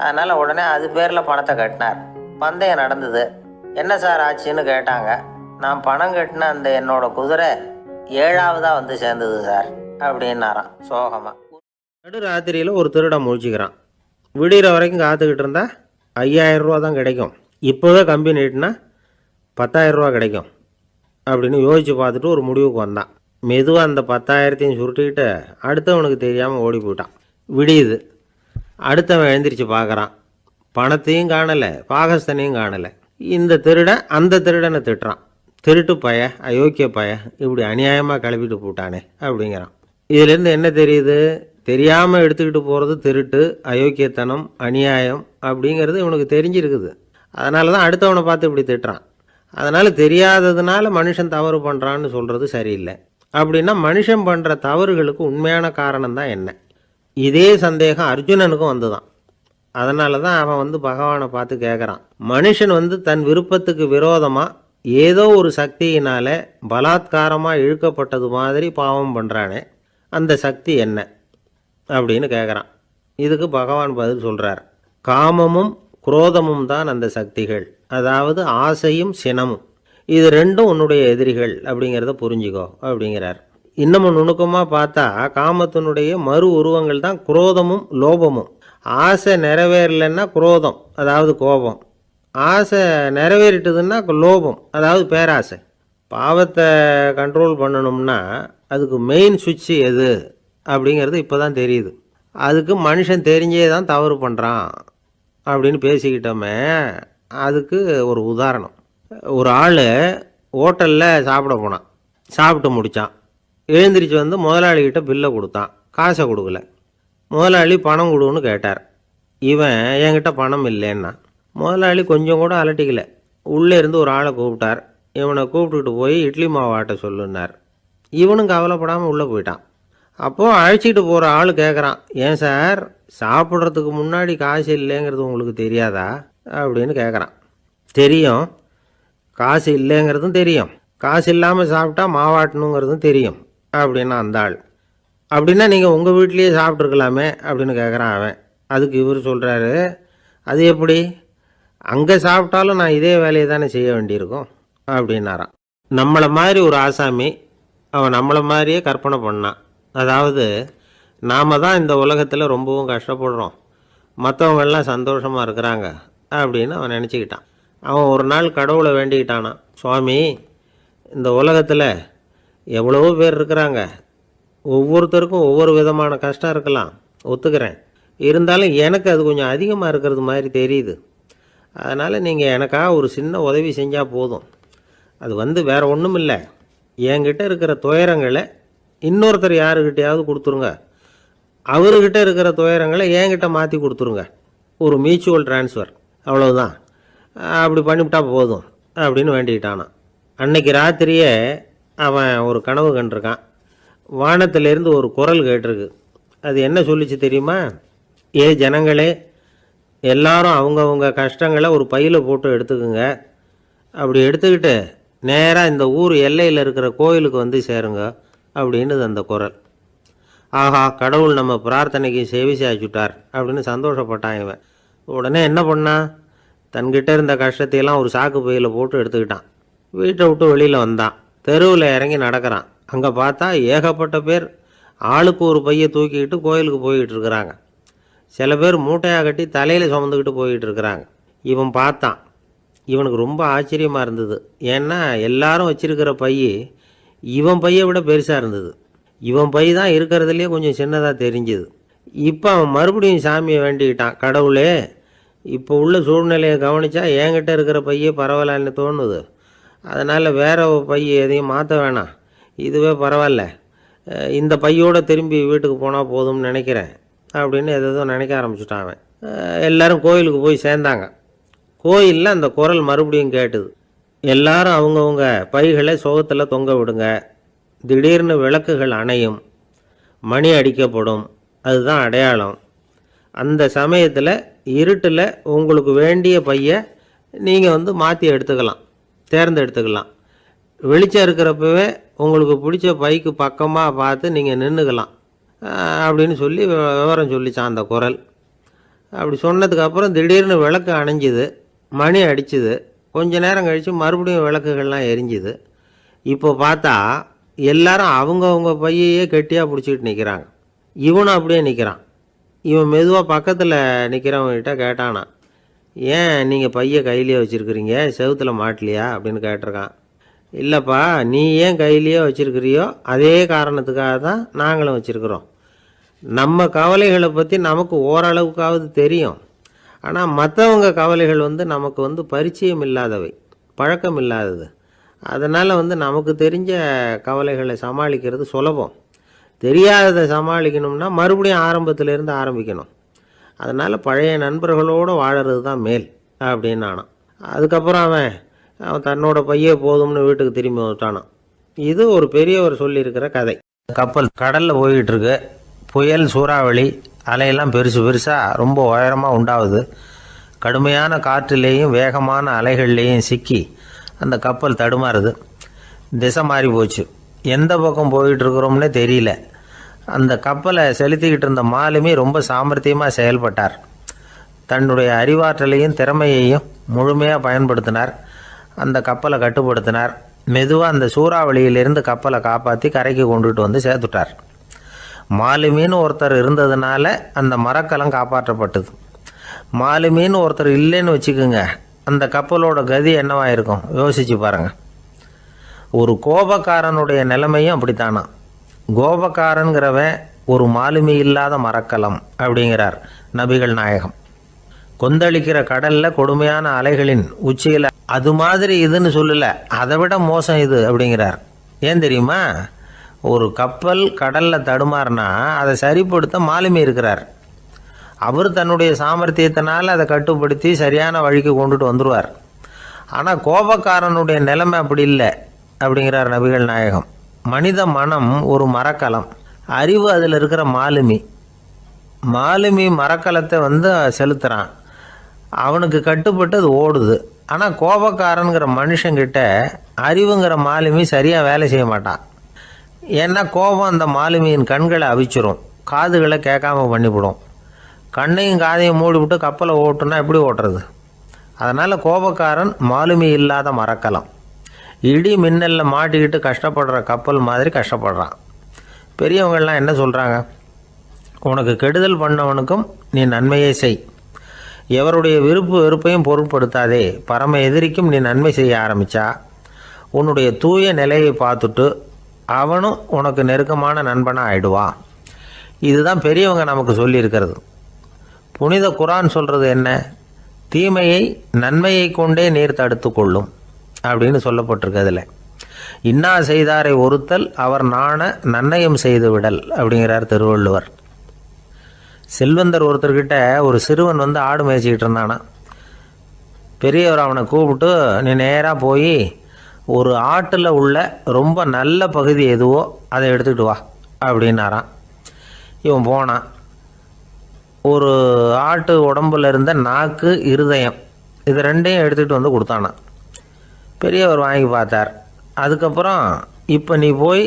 அதனால் உடனே அது பேரில் பணத்தை கட்டினார். பந்தயம் நடந்தது. என்ன சார் ஆச்சுன்னு கேட்டாங்க. நான் பணம் கட்டின அந்த என்னோட குதிரை 7ஆவதாக சேர்ந்தது சார் அப்படின்னாராம் சோகமாக. நடு ராத்திரியில் ஒரு திருடன் முழிச்சிக்கிறான். விடிகிற வரைக்கும் காத்துக்கிட்டு இருந்தால் 5000 ரூபா தான் கிடைக்கும், இப்போவே கம்பி நீட்டினா 10,000 ரூபா கிடைக்கும் அப்படின்னு யோசித்து பார்த்துட்டு ஒரு முடிவுக்கு வந்தான். மெதுவாக அந்த 10,000த்தையும் சுருட்டிக்கிட்டு அடுத்தவனுக்கு தெரியாமல் ஓடி போயிட்டான். விடியுது. அடுத்தவன் எழுந்திரிச்சு பார்க்குறான். பணத்தையும் காணலை, பாகஸ்தனையும் காணலை. இந்த திருடன் அந்த திருடனை திட்டுறான். திருட்டு பய, அயோக்கிய பய, இப்படி அநியாயமாக கிளப்பிட்டு போட்டானே அப்படிங்கிறான். இதுலேருந்து என்ன தெரியுது? தெரியாமல் எடுத்துக்கிட்டு போகிறது திருட்டு, அயோக்கியத்தனம், அநியாயம் அப்படிங்கிறது இவனுக்கு தெரிஞ்சிருக்குது. அதனால தான் அடுத்தவனை பார்த்து இப்படி திட்டுறான். அதனால் தெரியாததுனால மனுஷன் தவறு பண்ணுறான்னு சொல்கிறது சரியில்லை. அப்படின்னா மனுஷன் பண்ணுற தவறுகளுக்கு உண்மையான காரணம் தான் என்ன? இதே சந்தேகம் அர்ஜுனனுக்கும் வந்துதான். அதனால தான் அவன் பகவானை பார்த்து கேட்குறான். மனுஷன் தன் விருப்பத்துக்கு விரோதமாக ஏதோ ஒரு சக்தியினால் பலாத்காரமாக இழுக்கப்பட்டது மாதிரி பாவம் பண்ணுறானே, அந்த சக்தி என்ன அப்படின்னு கேட்குறான். இதுக்கு பகவான் பதில் சொல்கிறார். காமமும் குரோதமும் தான் அந்த சக்திகள், அதாவது ஆசையும் சினமும். இது ரெண்டும் உன்னுடைய எதிரிகள் அப்படிங்கிறத புரிஞ்சுக்கோ அப்படிங்கிறார். இன்னமும் நுணுக்கமாக பார்த்தா காமத்தினுடைய மறு உருவங்கள் தான் குரோதமும் லோபமும். ஆசை நிறைவேறலைன்னா குரோதம், அதாவது கோபம். ஆசை நிறைவேறிட்டதுன்னா லோபம், அதாவது பேராசை. பாவத்தை கண்ட்ரோல் பண்ணணும்னா அதுக்கு மெயின் சுவிட்சு எது அப்படிங்கிறது இப்போ தான் தெரியுது. அதுக்கு மனுஷன் தெரிஞ்சே தான் தவறு பண்ணுறான் அப்படின்னு பேசிக்கிட்டோமே. அதுக்கு ஒரு உதாரணம். ஒரு ஆள் ஹோட்டலில் சாப்பிட போனான். சாப்பிட்டு முடித்தான். எழுந்திரிச்சு முதலாளிகிட்ட பில்லை கொடுத்தான். காசை கொடுக்கல. முதலாளி பணம் கொடுன்னு கேட்டார். இவன் என்கிட்ட பணம் இல்லைன்னா. முதலாளி கொஞ்சம் கூட அலட்டிக்கல. உள்ளே இருந்து ஒரு ஆளை கூப்பிட்டார். இவனை கூப்பிட்டுக்கிட்டு போய் இட்லி மாவு ஆட்ட சொல்லுன்னார். இவனும் கவலைப்படாமல் உள்ளே போயிட்டான். அப்போது அழைச்சிட்டு போகிற ஆள் கேட்குறான், ஏன் சார் சாப்பிட்றதுக்கு முன்னாடி காசு இல்லைங்கிறது உங்களுக்கு தெரியாதா அப்படின்னு கேட்குறான். தெரியும், காசு இல்லைங்கிறதும் தெரியும், காசு இல்லாமல் சாப்பிட்டா மாவாட்டணுங்கிறதும் தெரியும் அப்படின்னா அந்த ஆள். அப்படின்னா நீங்கள் உங்கள் வீட்லேயே சாப்பிட்ருக்கலாமே அப்படின்னு கேட்குறான் அவன். அதுக்கு இவர் சொல்கிறாரு, அது எப்படி? அங்கே சாப்பிட்டாலும் நான் இதே வேலையை தானே செய்ய வேண்டியிருக்கும் அப்படின்னாரான். நம்மளை மாதிரி ஒரு ஆசாமி அவன் நம்மளை மாதிரியே கற்பனை பண்ணான். அதாவது நாம் தான் இந்த உலகத்தில் ரொம்பவும் கஷ்டப்படுறோம், மற்றவங்கெல்லாம் சந்தோஷமாக இருக்கிறாங்க அப்படின்னு அவன் நினச்சிக்கிட்டான். அவன் ஒரு நாள் கடவுளை வேண்டிக்கிட்டானான். சுவாமி, இந்த உலகத்தில் எவ்வளவோ பேர் இருக்கிறாங்க, ஒவ்வொருத்தருக்கும் ஒவ்வொரு விதமான கஷ்டம் இருக்கலாம், ஒத்துக்கிறேன். இருந்தாலும் எனக்கு அது கொஞ்சம் அதிகமாக இருக்கிறது மாதிரி தெரியுது. அதனால் நீங்கள் எனக்காக ஒரு சின்ன உதவி செஞ்சால் போதும். அது வேறு ஒன்றும் இல்லை, என்கிட்ட இருக்கிற துயரங்களை இன்னொருத்தர் யாருக்கிட்டையாவது கொடுத்துருங்க, அவர்கிட்ட இருக்கிற துயரங்களை என்கிட்ட மாற்றி கொடுத்துருங்க. ஒரு மியூச்சுவல் ட்ரான்ஸ்ஃபர், அவ்வளவுதான். அப்படி பண்ணிவிட்டா போதும் அப்படின்னு வேண்டிக்கிட்டானான். அன்னைக்கு ராத்திரியே அவன் ஒரு கனவு கண்டிருக்கான். வானத்திலேருந்து ஒரு குரல் கேட்டிருக்கு. அது என்ன சொல்லிச்சு தெரியுமா? ஏ ஜனங்களே, எல்லாரும் அவங்கவுங்க கஷ்டங்களை ஒரு பையில் போட்டு எடுத்துக்குங்க. அப்படி எடுத்துக்கிட்டு நேராக இந்த ஊர் எல்லையில் இருக்கிற கோயிலுக்கு சேருங்க அப்படின்னு அந்த குரல். ஆஹா, கடவுள் நம்ம பிரார்த்தனைக்கு செவி சாய்ச்சுட்டார் அப்படின்னு சந்தோஷப்பட்டான் இவன். உடனே என்ன பண்ணான்? தன்கிட்ட இருந்த கஷ்டத்தையெல்லாம் ஒரு சாக்கு பையில் போட்டு எடுத்துக்கிட்டான். வீட்டை விட்டு வெளியில் வந்தான். தெருவில் இறங்கி நடக்கிறான். அங்கே பார்த்தா ஏகப்பட்ட பேர் ஆளுக்கு ஒரு பையை தூக்கிக்கிட்டு கோயிலுக்கு போய்கிட்டு இருக்கிறாங்க. சில பேர் மூட்டையாக கட்டி தலையில் சுமந்துக்கிட்டு போய்கிட்டு இருக்கிறாங்க. இவன் பார்த்தான். இவனுக்கு ரொம்ப ஆச்சரியமாக இருந்தது. ஏன்னா எல்லாரும் வச்சிருக்கிற பை இவன் பையை விட பெருசாக இருந்தது. இவன் பை தான் இருக்கிறதுலே கொஞ்சம் சின்னதாக தெரிஞ்சுது. இப்போ அவன் மறுபடியும் சாமியை வேண்டிக்கிட்டான். கடவுளே, இப்போ உள்ள சூழ்நிலையை கவனித்தா என்கிட்ட இருக்கிற பையே பரவாயில்லன்னு தோணுது. அதனால் வேற பை எதையும் மாற்ற வேணாம், இதுவே பரவாயில்ல, இந்த பையோடு திரும்பி வீட்டுக்கு போனால் போதும்னு நினைக்கிறேன் அப்படின்னு எதோ நினைக்க ஆரம்பிச்சுட்டான் அவன். எல்லோரும் கோயிலுக்கு போய் சேர்ந்தாங்க. கோயிலில் அந்த குரல் மறுபடியும் கேட்டுது. எல்லாரும் அவங்கவுங்க பைகளை சோகத்தில் தொங்க விடுங்க, திடீர்னு விளக்குகள் அணையும், மணி அடிக்கப்படும், அதுதான் அடையாளம். அந்த சமயத்தில் இருட்டில் உங்களுக்கு வேண்டிய பையை நீங்கள் மாற்றி எடுத்துக்கலாம், தேர்ந்தெடுத்துக்கலாம். வெளிச்சம் இருக்கிறப்பவே உங்களுக்கு பிடிச்ச பைக்கு பக்கமாக பார்த்து நீங்கள் நின்றுக்கலாம் அப்படின்னு சொல்லி விவரம் சொல்லிச்சான் அந்த குரல். அப்படி சொன்னதுக்கப்புறம் திடீர்னு விளக்கு அணைஞ்சிது, மணி அடிச்சுது. கொஞ்ச நேரம் கழித்து மறுபடியும் விளக்குகள்லாம் எரிஞ்சுது. இப்போ பார்த்தா எல்லாரும் அவங்கவுங்க பையையே கெட்டியாக பிடிச்சிக்கிட்டு நிற்கிறாங்க. இவனும் அப்படியே நிற்கிறான். இவன் மெதுவாக பக்கத்தில் நிற்கிறவங்ககிட்ட கேட்டானா, ஏன் நீங்கள் பையை கையிலேயே வச்சுருக்கிறீங்க, செவுத்தில் மாட்டலையா அப்படின்னு கேட்டிருக்கான். இல்லைப்பா, நீ ஏன் கையிலேயே வச்சுருக்கிறியோ அதே காரணத்துக்காக தான் நாங்களும் வச்சுருக்குறோம். நம்ம கவலைகளை பற்றி நமக்கு ஓரளவுக்காவது தெரியும், ஆனால் மற்றவங்க கவலைகள் நமக்கு பரிச்சயம் இல்லாதவை, பழக்கம் இல்லாதது. அதனால் நமக்கு தெரிஞ்ச கவலைகளை சமாளிக்கிறது சுலபம். தெரியாததை சமாளிக்கணும்னா மறுபடியும் ஆரம்பத்திலேருந்து ஆரம்பிக்கணும். அதனால் பழைய நண்பர்களோடு வாழறது தான் மேல் அப்படின்னு நானான். அதுக்கப்புறம் அவன் தன்னோட பையே போதும்னு வீட்டுக்கு திரும்பி வந்துட்டானான். இது ஒரு பெரியவர் சொல்லியிருக்கிற கதை. கப்பல் கடலில் போய்கிட்டு இருக்கு. புயல், சூறாவளி, அலையெல்லாம் பெருசு பெருசாக ரொம்ப உயரமாக உண்டாகுது. கடுமையான காற்றுலேயும் வேகமான அலைகள்லேயும் சிக்கி அந்த கப்பல் தடுமாறுது. திசை மாறி போச்சு. எந்த பக்கம் போயிட்டுருக்குறோம்னே தெரியல. அந்த கப்பலை செலுத்திக்கிட்டு இருந்த மாலுமி ரொம்ப சாமர்த்தியமாக செயல்பட்டார். தன்னுடைய அறிவாற்றலையும் திறமையையும் முழுமையாக பயன்படுத்தினார். அந்த கப்பலை கட்டுப்படுத்தினார். மெதுவாக அந்த சூறாவளியிலிருந்து கப்பலை காப்பாற்றி கரைக்கு கொண்டுட்டு வந்து சேர்த்துட்டார். மாலுமின்னு ஒருத்தர் இருந்ததுனால அந்த மரக்கலம் காப்பாற்றப்பட்டது. மாலுமின்னு ஒருத்தர் இல்லைன்னு வச்சுக்கோங்க, அந்த கப்பலோட கதி என்னவா இருக்கும் யோசிச்சு பாருங்கள். ஒரு கோபக்காரனுடைய நிலைமையும் அப்படித்தானா. கோபக்காரன்கிறவன் ஒரு மாலுமி இல்லாத மரக்கலம் அப்படிங்கிறார் நபிகள் நாயகம். கொந்தளிக்கிற கடலில் கொடுமையான அலைகளின் உச்சியில் அது மாதிரி இதுன்னு சொல்லலை, அதை விட மோசம் இது அப்படிங்கிறார். ஏன் தெரியுமா? ஒரு கப்பல் கடலில் தடுமாறினா அதை சரிப்படுத்த மாலுமி இருக்கிறார். அவர் தன்னுடைய சாமர்த்தியத்தினால் அதை கட்டுப்படுத்தி சரியான வழிக்கு கொண்டுட்டு வந்துடுவார். ஆனால் கோபக்காரனுடைய நிலைமை அப்படி இல்லை அப்படிங்கிறார் நபிகள் நாயகம். மனித மனம் ஒரு மரக்கலம், அறிவு அதில் இருக்கிற மாலுமி. மாலுமி மரக்கலத்தை செலுத்துகிறான், அவனுக்கு கட்டுப்பட்டு அது ஓடுது. ஆனால் கோபக்காரனுங்கிற மனுஷங்கிட்ட அறிவுங்கிற மாலுமி சரியாக வேலை செய்ய மாட்டான். ஏன்னா கோபம் அந்த மாலுமியின் கண்களை அவிச்சிரும், காதுகளை கேட்காம பண்ணிவிடும். கண்ணையும் காதையும் மூடிவிட்டு கப்பலை ஓட்டுனா எப்படி ஓட்டுறது? அதனால் கோபக்காரன் மாலுமி இல்லாத மரக்கலம். இடி மின்னலில் மாட்டிக்கிட்டு கஷ்டப்படுற கப்பல் மாதிரி கஷ்டப்படுறான். பெரியவங்கள்லாம் என்ன சொல்கிறாங்க? உனக்கு கெடுதல் பண்ணவனுக்கும் நீ நன்மையை செய், எவருடைய விருப்பு வெறுப்பையும் பொருட்படுத்தாதே. பரம எதிரிக்கும் நீ நன்மை செய்ய ஆரம்பித்தா உன்னுடைய தூய நிலையை பார்த்துட்டு அவனும் உனக்கு நெருக்கமான நண்பனாக ஆயிடுவான். இதுதான் பெரியவங்க நமக்கு சொல்லியிருக்கிறது. புனித குரான் சொல்கிறது என்ன? தீமையை நன்மையை கொண்டே நீர் தடுத்து கொள்ளும் அப்படின்னு சொல்லப்பட்டிருக்கு. அதில் இன்னா செய்தாரை ஒருத்தல் அவர் நாண நன்னயம் செய்து விடல் அப்படிங்கிறார் திருவள்ளுவர். செல்வந்தர் ஒருத்தர்கிட்ட ஒரு சிறுவன் ஆடு மேய்ச்சிக்கிட்டு இருந்தானா. பெரியவர் அவனை கூப்பிட்டு, நீ நேராக போய் ஒரு ஆட்டில் உள்ள ரொம்ப நல்ல பகுதி எதுவோ அதை எடுத்துக்கிட்டு வா அப்படின்னாரான். இவன் போனான். ஒரு ஆட்டு உடம்புல இருந்த நாக்கு, இருதயம், இது ரெண்டையும் எடுத்துகிட்டு வந்து கொடுத்தானான். பெரியவர் வாங்கி பார்த்தார். அதுக்கப்புறம் இப்போ நீ போய்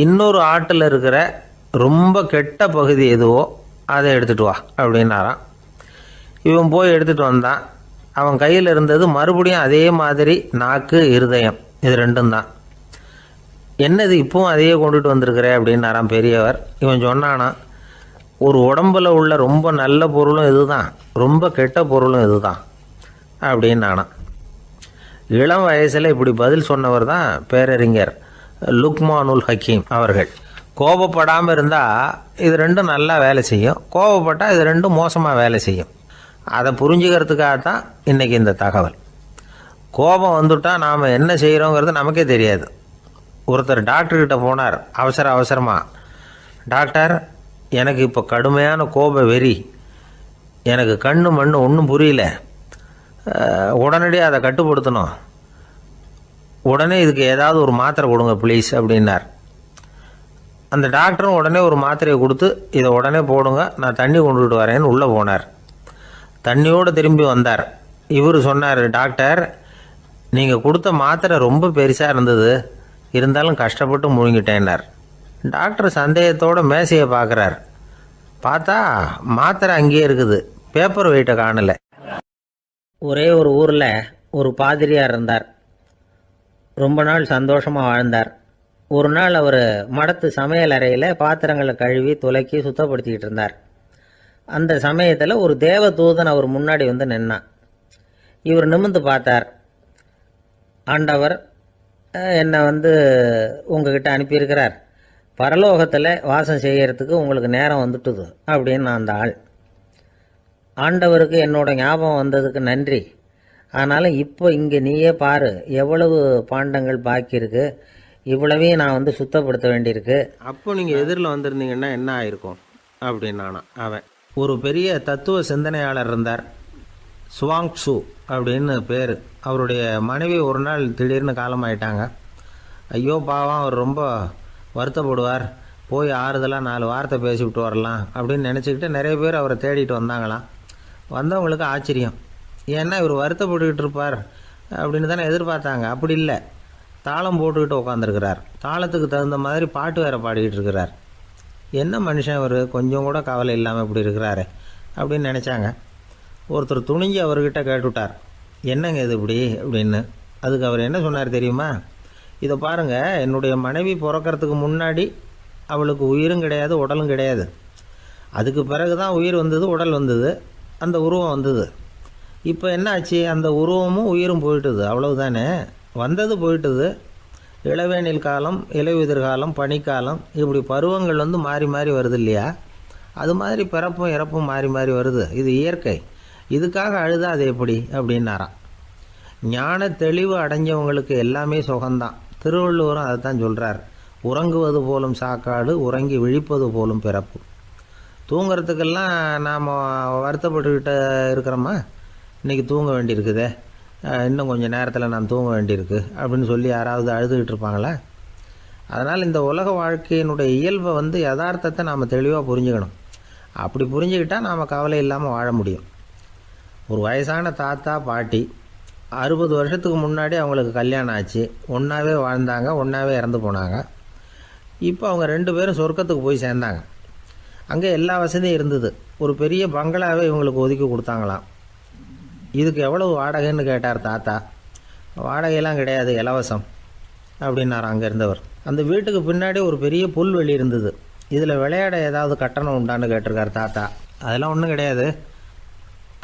இன்னொரு ஆட்டில் இருக்கிற ரொம்ப கெட்ட பகுதி எதுவோ அதை எடுத்துகிட்டு வா அப்படின்னாரான். இவன் போய் எடுத்துகிட்டு வந்தான். அவன் கையில் இருந்தது மறுபடியும் அதே மாதிரி நாக்கு, இருதயம், இது ரெண்டும் தான். என்னது இப்பவும் அதையே கொண்டுட்டு வந்திருக்கிற அப்படின்னாரான் பெரியவர். இவன் சொன்னானா, ஒரு உடம்பில் உள்ள ரொம்ப நல்ல பொருளும் இதுதான், ரொம்ப கெட்ட பொருளும் இதுதான் அப்படின்னானா. இளம் வயசில் இப்படி பதில் சொன்னவர் தான் பேரறிஞர் லுக்மானுல் ஹக்கீம் அவர்கள். கோபப்படாமல் இருந்தால் இது ரெண்டும் நல்லா வேலை செய்யும், கோபப்பட்டால் இது ரெண்டும் மோசமாக வேலை செய்யும். அதை புரிஞ்சுக்கிறதுக்காகத்தான் இன்றைக்கி இந்த தகவல். கோபம் வந்துட்டால் நாம் என்ன செய்கிறோங்கிறது நமக்கே தெரியாது. ஒருத்தர் டாக்டர்கிட்ட போனார் அவசரமாக. டாக்டர், எனக்கு இப்போ கடுமையான கோப வெறி, எனக்கு கண்ணு மண்ணு ஒன்றும் புரியல, உடனடியாக அதை கட்டுப்படுத்தணும், உடனே இதுக்கு ஏதாவது ஒரு மாத்திரை கொடுங்க ப்ளீஸ் அப்படின்னார். அந்த டாக்டரும் உடனே ஒரு மாத்திரையை கொடுத்து, இதை உடனே போடுங்க, நான் தண்ணி கொண்டுகிட்டு வரேன்னு உள்ளே போனார். தண்ணியோடு திரும்பி வந்தார். இவர் சொன்னார், டாக்டர், நீங்கள் கொடுத்த மாத்திரை ரொம்ப பெருசாக இருந்தது, இருந்தாலும் கஷ்டப்பட்டு முழுங்கிட்டேன்னார். டாக்டர் சந்தேகத்தோடு மேசையை பார்க்குறார். பார்த்தா மாத்திரை அங்கேயே இருக்குது, பேப்பர் வெயிட்டை காணலை. ஒரே ஒரு ஊரில் ஒரு பாதிரியார் இருந்தார். ரொம்ப நாள் சந்தோஷமாக வாழ்ந்தார். ஒரு நாள் அவர் மடத்து சமையல் அறையில் பாத்திரங்களை கழுவி துலக்கி சுத்தப்படுத்திக்கிட்டு இருந்தார். அந்த சமயத்தில் ஒரு தேவ தூதன் அவர் முன்னாடி நின்னான். இவர் நிமிர்ந்து பார்த்தார். ஆண்டவர் என்னை உங்ககிட்ட அனுப்பியிருக்கிறார், பரலோகத்தில் வாசம் செய்கிறதுக்கு உங்களுக்கு நேரம் வந்துட்டுது அப்படின்னு அந்த ஆள். ஆண்டவருக்கு என்னோட ஞாபகம் வந்ததுக்கு நன்றி, ஆனாலும் இப்போ இங்கே நீயே பாரு எவ்வளவு பாண்டங்கள் பாக்கி இருக்கு, இவ்வளவையும் நான் வந்து சுத்தப்படுத்த வேண்டியிருக்கு. அப்போ நீங்கள் எதிரில் வந்திருந்தீங்கன்னா என்ன ஆயிருக்கும் அப்படின்னானா அவன். ஒரு பெரிய தத்துவ சிந்தனையாளர் இருந்தார், சுவாங்சு அப்படின்னு பேர். அவருடைய மனைவி ஒரு நாள் திடீர்னு காலமாயிட்டாங்க. ஐயோ பாவம், அவர் ரொம்ப வருத்தப்படுவார், போய் ஆறுதலாக 4 வார்த்தை பேசிவிட்டு வரலாம் அப்படின்னு நினச்சிக்கிட்டு நிறைய பேர் அவரை தேடிட்டு வந்தாங்களாம். வந்தவங்களுக்கு ஆச்சரியம், ஏன்னா இவர் வருத்தப்பட்டுக்கிட்டு இருப்பார் அப்படின்னு தானே எதிர்பார்த்தாங்க. அப்படி இல்லை, தாளம் போட்டுக்கிட்டு உட்காந்துருக்கிறார், தாளத்துக்கு தகுந்த மாதிரி பாட்டு வேறு பாடிக்கிட்டு இருக்கிறார். என்ன மனுஷன் இவர், கொஞ்சம் கூட கவலை இல்லாமல் இப்படி இருக்கிறாரு அப்படின்னு நினச்சாங்க. ஒருத்தர் துணிஞ்சு அவர்கிட்ட கேட்டுவிட்டார், என்னங்க இது இப்படி அப்படின்னு. அதுக்கு அவர் என்ன சொன்னார் தெரியுமா? இதை பாருங்கள், என்னுடைய மனைவி பிறக்கிறதுக்கு முன்னாடி அவளுக்கு உயிரும் கிடையாது, உடலும் கிடையாது. அதுக்கு பிறகு தான் உயிர் வந்தது, உடல் வந்தது, அந்த உருவம் வந்தது. இப்போ என்ன ஆச்சு, அந்த உருவமும் உயிரும் போயிட்டுது, அவ்வளவுதானே. வந்தது போயிட்டுது. இளவேனில் காலம், இலையுதிர் காலம், பனிக்காலம், இப்படி பருவங்கள் வந்து மாறி மாறி வருது இல்லையா? அது மாதிரி பிறப்பும் இறப்பும் மாறி மாறி வருது, இது இயற்கை. இதுக்காக அழுதா அது எப்படி அப்படின்னாராம். ஞான தெளிவு அடைஞ்சவங்களுக்கு எல்லாமே சுகம்தான். திருவள்ளுவரும் அதை தான் சொல்கிறார், உறங்குவது போலும் சாக்காடு, உறங்கி விழிப்பது போலும் பிறப்பு. தூங்கிறதுக்கெல்லாம் நாம் வருத்தப்பட்டுக்கிட்ட இருக்கிறோமா? இன்றைக்கி தூங்க வேண்டியிருக்குதே, இன்னும் கொஞ்சம் நேரத்தில் நான் தூங்க வேண்டியிருக்கு அப்படின்னு சொல்லி யாராவது அழுதுகிட்டு இருப்பாங்களா? அதனால் இந்த உலக வாழ்க்கையினுடைய இயல்பை வந்து யதார்த்தத்தை நாம் தெளிவாக புரிஞ்சுக்கணும். அப்படி புரிஞ்சுக்கிட்டால் நாம் கவலை இல்லாமல் வாழ முடியும். ஒரு வயசான தாத்தா பாட்டி 60 வருஷத்துக்கு முன்னாடி அவங்களுக்கு கல்யாணம் ஆச்சு, ஒன்றாவே வாழ்ந்தாங்க, ஒன்றாவே இறந்து போனாங்க. இப்போ அவங்க 2 பேரும் சொர்க்கத்துக்கு போய் சேர்ந்தாங்க. அங்கே எல்லா வசதியும் இருந்தது. ஒரு பெரிய பங்களாவே இவங்களுக்கு ஒதுக்கி கொடுத்தாங்களாம். இதுக்கு எவ்வளவு வாடகைன்னு கேட்டார் தாத்தா. வாடகையெல்லாம் கிடையாது, இலவசம் அப்படின்னார் அங்கே இருந்தவர். அந்த வீட்டுக்கு பின்னாடி ஒரு பெரிய புல்வெளி இருந்தது. இதில் விளையாட ஏதாவது கட்டணம் உண்டான்னு கேட்டிருக்கார் தாத்தா. அதெல்லாம் ஒன்றும் கிடையாது,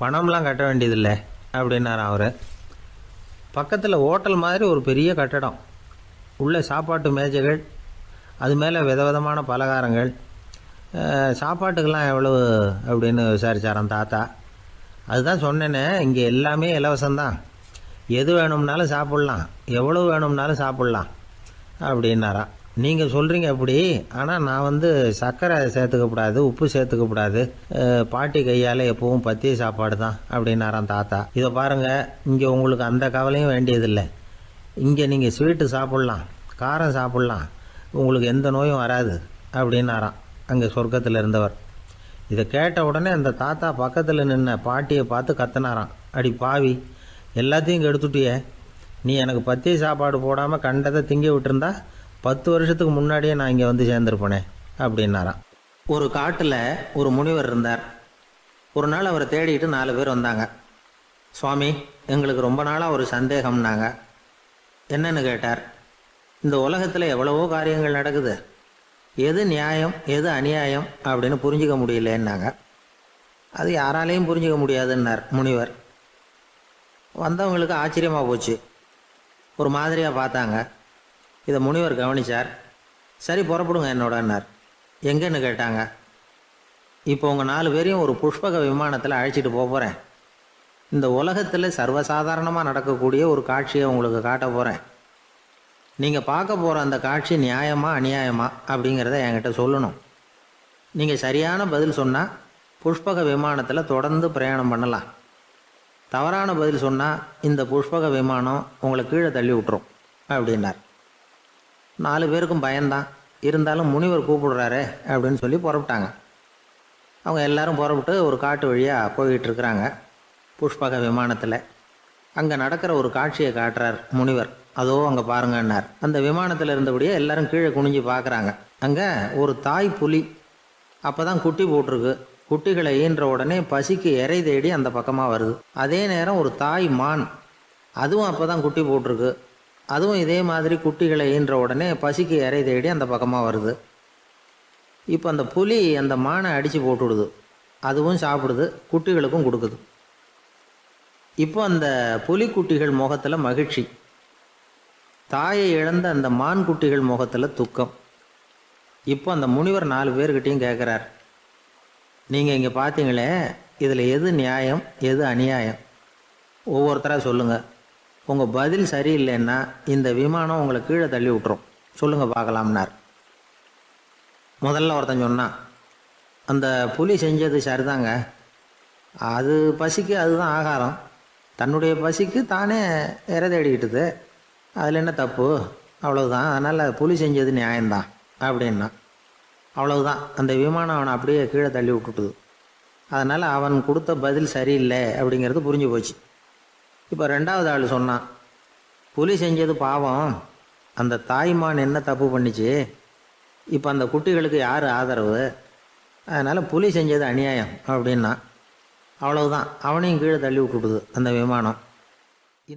பணம்லாம் கட்ட வேண்டியதில்லை அப்படின்னார் அவர். பக்கத்தில் ஹோட்டல் மாதிரி ஒரு பெரிய கட்டடம், உள்ள சாப்பாட்டு மேஜைகள், அது மேலே விதவிதமான பலகாரங்கள். சாப்பாட்டுக்கெல்லாம் எவ்வளவு அப்படின்னு விசாரித்தாராம் தாத்தா. அதுதான் சொன்னேனே, இங்கே எல்லாமே இலவசம்தான், எது வேணும்னாலும் சாப்பிட்லாம், எவ்வளோ வேணும்னாலும் சாப்பிட்லாம் அப்படின்னாராம். நீங்கள் சொல்கிறீங்க அப்படி, ஆனால் நான் வந்து சர்க்கரை சேர்த்துக்கக்கூடாது, உப்பு சேர்த்துக்கக்கூடாது, பாட்டி கையால் எப்பவும் பத்திய சாப்பாடு தான் அப்படின்னாராம் தாத்தா. இதை பாருங்கள், இங்கே உங்களுக்கு அந்த கவலையும் வேண்டியதில்லை. இங்கே நீங்கள் ஸ்வீட்டு சாப்பிட்லாம், காரம் சாப்பிட்லாம், உங்களுக்கு எந்த நோயும் வராது அப்படின்னாராம் அங்கே சொர்க்கத்தில் இருந்தவர். இதை கேட்ட உடனே அந்த தாத்தா பக்கத்தில் நின்ன பாட்டியை பார்த்து கத்தினாராம், அடி பாவி, எல்லாத்தையும் கெடுத்துட்டியே, நீ எனக்கு பத்திய சாப்பாடு போடாமல் கண்டதை திங்க விட்டுருந்தா 10 வருஷத்துக்கு முன்னாடியே நான் இங்கே வந்து சேர்ந்துருப்பேனே அப்படின்னாராம். ஒரு காட்டில் ஒரு முனிவர் இருந்தார். ஒரு நாள் அவரை தேடிட்டு 4 பேர் வந்தாங்க. சுவாமி, எங்களுக்கு ரொம்ப நாளாக ஒரு சந்தேகம்னாங்க. என்னன்னு கேட்டார். இந்த உலகத்தில் எவ்வளவோ காரியங்கள் நடக்குது, எது நியாயம் எது அநியாயம் அப்படின்னு புரிஞ்சிக்க முடியலன்னாங்க. அது யாராலையும் புரிஞ்சிக்க முடியாதுன்னார் முனிவர். வந்தவங்களுக்கு ஆச்சரியமாக போச்சு, ஒரு மாதிரியாக பார்த்தாங்க. இதை முனிவர் கவனித்தார். சரி புறப்படுங்க என்னோடன்னார். எங்கன்னு கேட்டாங்க. இப்போ உங்கள் 4 பேரையும் ஒரு புஷ்பக விமானத்தில் அழைச்சிட்டு போகிறேன். இந்த உலகத்தில் சர்வசாதாரணமாக நடக்கக்கூடிய ஒரு காட்சியை உங்களுக்கு காட்ட போகிறேன். நீங்கள் பார்க்க போகிற அந்த காட்சி நியாயமா அநியாயமா அப்படிங்கிறத என்கிட்ட சொல்லணும். நீங்கள் சரியான பதில் சொன்னால் புஷ்பக விமானத்தில் தொடர்ந்து பிரயாணம் பண்ணலாம். தவறான பதில் சொன்னால் இந்த புஷ்பக விமானம் உங்களை கீழே தள்ளி விட்டுரும் அப்படின்னார். 4 பேருக்கும் பயந்தான். இருந்தாலும் முனிவர் கூப்பிடுறாரே அப்படின்னு சொல்லி புறப்பட்டாங்க. அவங்க எல்லாரும் புறப்பட்டு ஒரு காட்டு வழியாக போய்கிட்டு இருக்கிறாங்க புஷ்பக விமானத்தில். அங்கே நடக்கிற ஒரு காட்சியை காட்டுறார் முனிவர். அதோ அங்கே பாருங்கன்னார். அந்த விமானத்தில் இருந்தபடியே எல்லாரும் கீழே குனிஞ்சு பார்க்குறாங்க. அங்கே ஒரு தாய் புலி அப்போ தான் குட்டி போட்டிருக்கு. குட்டிகளை ஈன்ற உடனே பசிக்கு இறை தேடி அந்த பக்கமாக வருது. அதே நேரம் ஒரு தாய் மான், அதுவும் அப்போ தான் குட்டி போட்டிருக்கு. அதுவும் இதே மாதிரி குட்டிகளை ஈன்ற உடனே பசிக்கு இறை தேடி அந்த பக்கமாக வருது. இப்போ அந்த புலி அந்த மானை அடித்து போட்டுவிடுது, அதுவும் சாப்பிடுது, குட்டிகளுக்கும் கொடுக்குது. இப்போ அந்த புலிக்குட்டிகள் முகத்தில் மகிழ்ச்சி, தாயை இழந்த அந்த மான் குட்டிகள் முகத்தில் துக்கம். இப்போ அந்த முனிவர் 4 பேர்கிட்டையும் கேட்குறார், நீங்கள் இங்கே பார்த்தீங்களே, இதில் எது நியாயம் எது அநியாயம்? ஒவ்வொருத்தராக சொல்லுங்கள். உங்கள் பதில் சரியில்லைன்னா இந்த விமானம் உங்களை கீழே தள்ளி விட்டுரும். சொல்லுங்கள் பார்க்கலாம்னார். முதல்ல ஒருத்தன் சொன்னான், அந்த புலி செஞ்சது சரிதாங்க, அது பசிக்கு அதுதான் ஆகாரம், தன்னுடைய பசிக்கு தானே இறை தேடிக்கிட்டுது, அதில் என்ன தப்பு, அவ்வளவுதான், அதனால் புலி செஞ்சது நியாயம்தான் அப்படின்னா. அவ்வளவுதான், அந்த விமானம் அவனை அப்படியே கீழே தள்ளி விட்டுட்டுது. அதனால் அவன் கொடுத்த பதில் சரியில்லை அப்படிங்கிறது புரிஞ்சு போச்சு. இப்போ ரெண்டாவது ஆள் சொன்னான், புலி செஞ்சது பாவம், அந்த தாய்மான் என்ன தப்பு பண்ணிச்சு, இப்போ அந்த குட்டிகளுக்கு யார் ஆதரவு, அதனால் புலி செஞ்சது அநியாயம் அப்படின்னா. அவ்வளவுதான், அவனையும் கீழே தள்ளி விட்டுட்டுது அந்த விமானம்.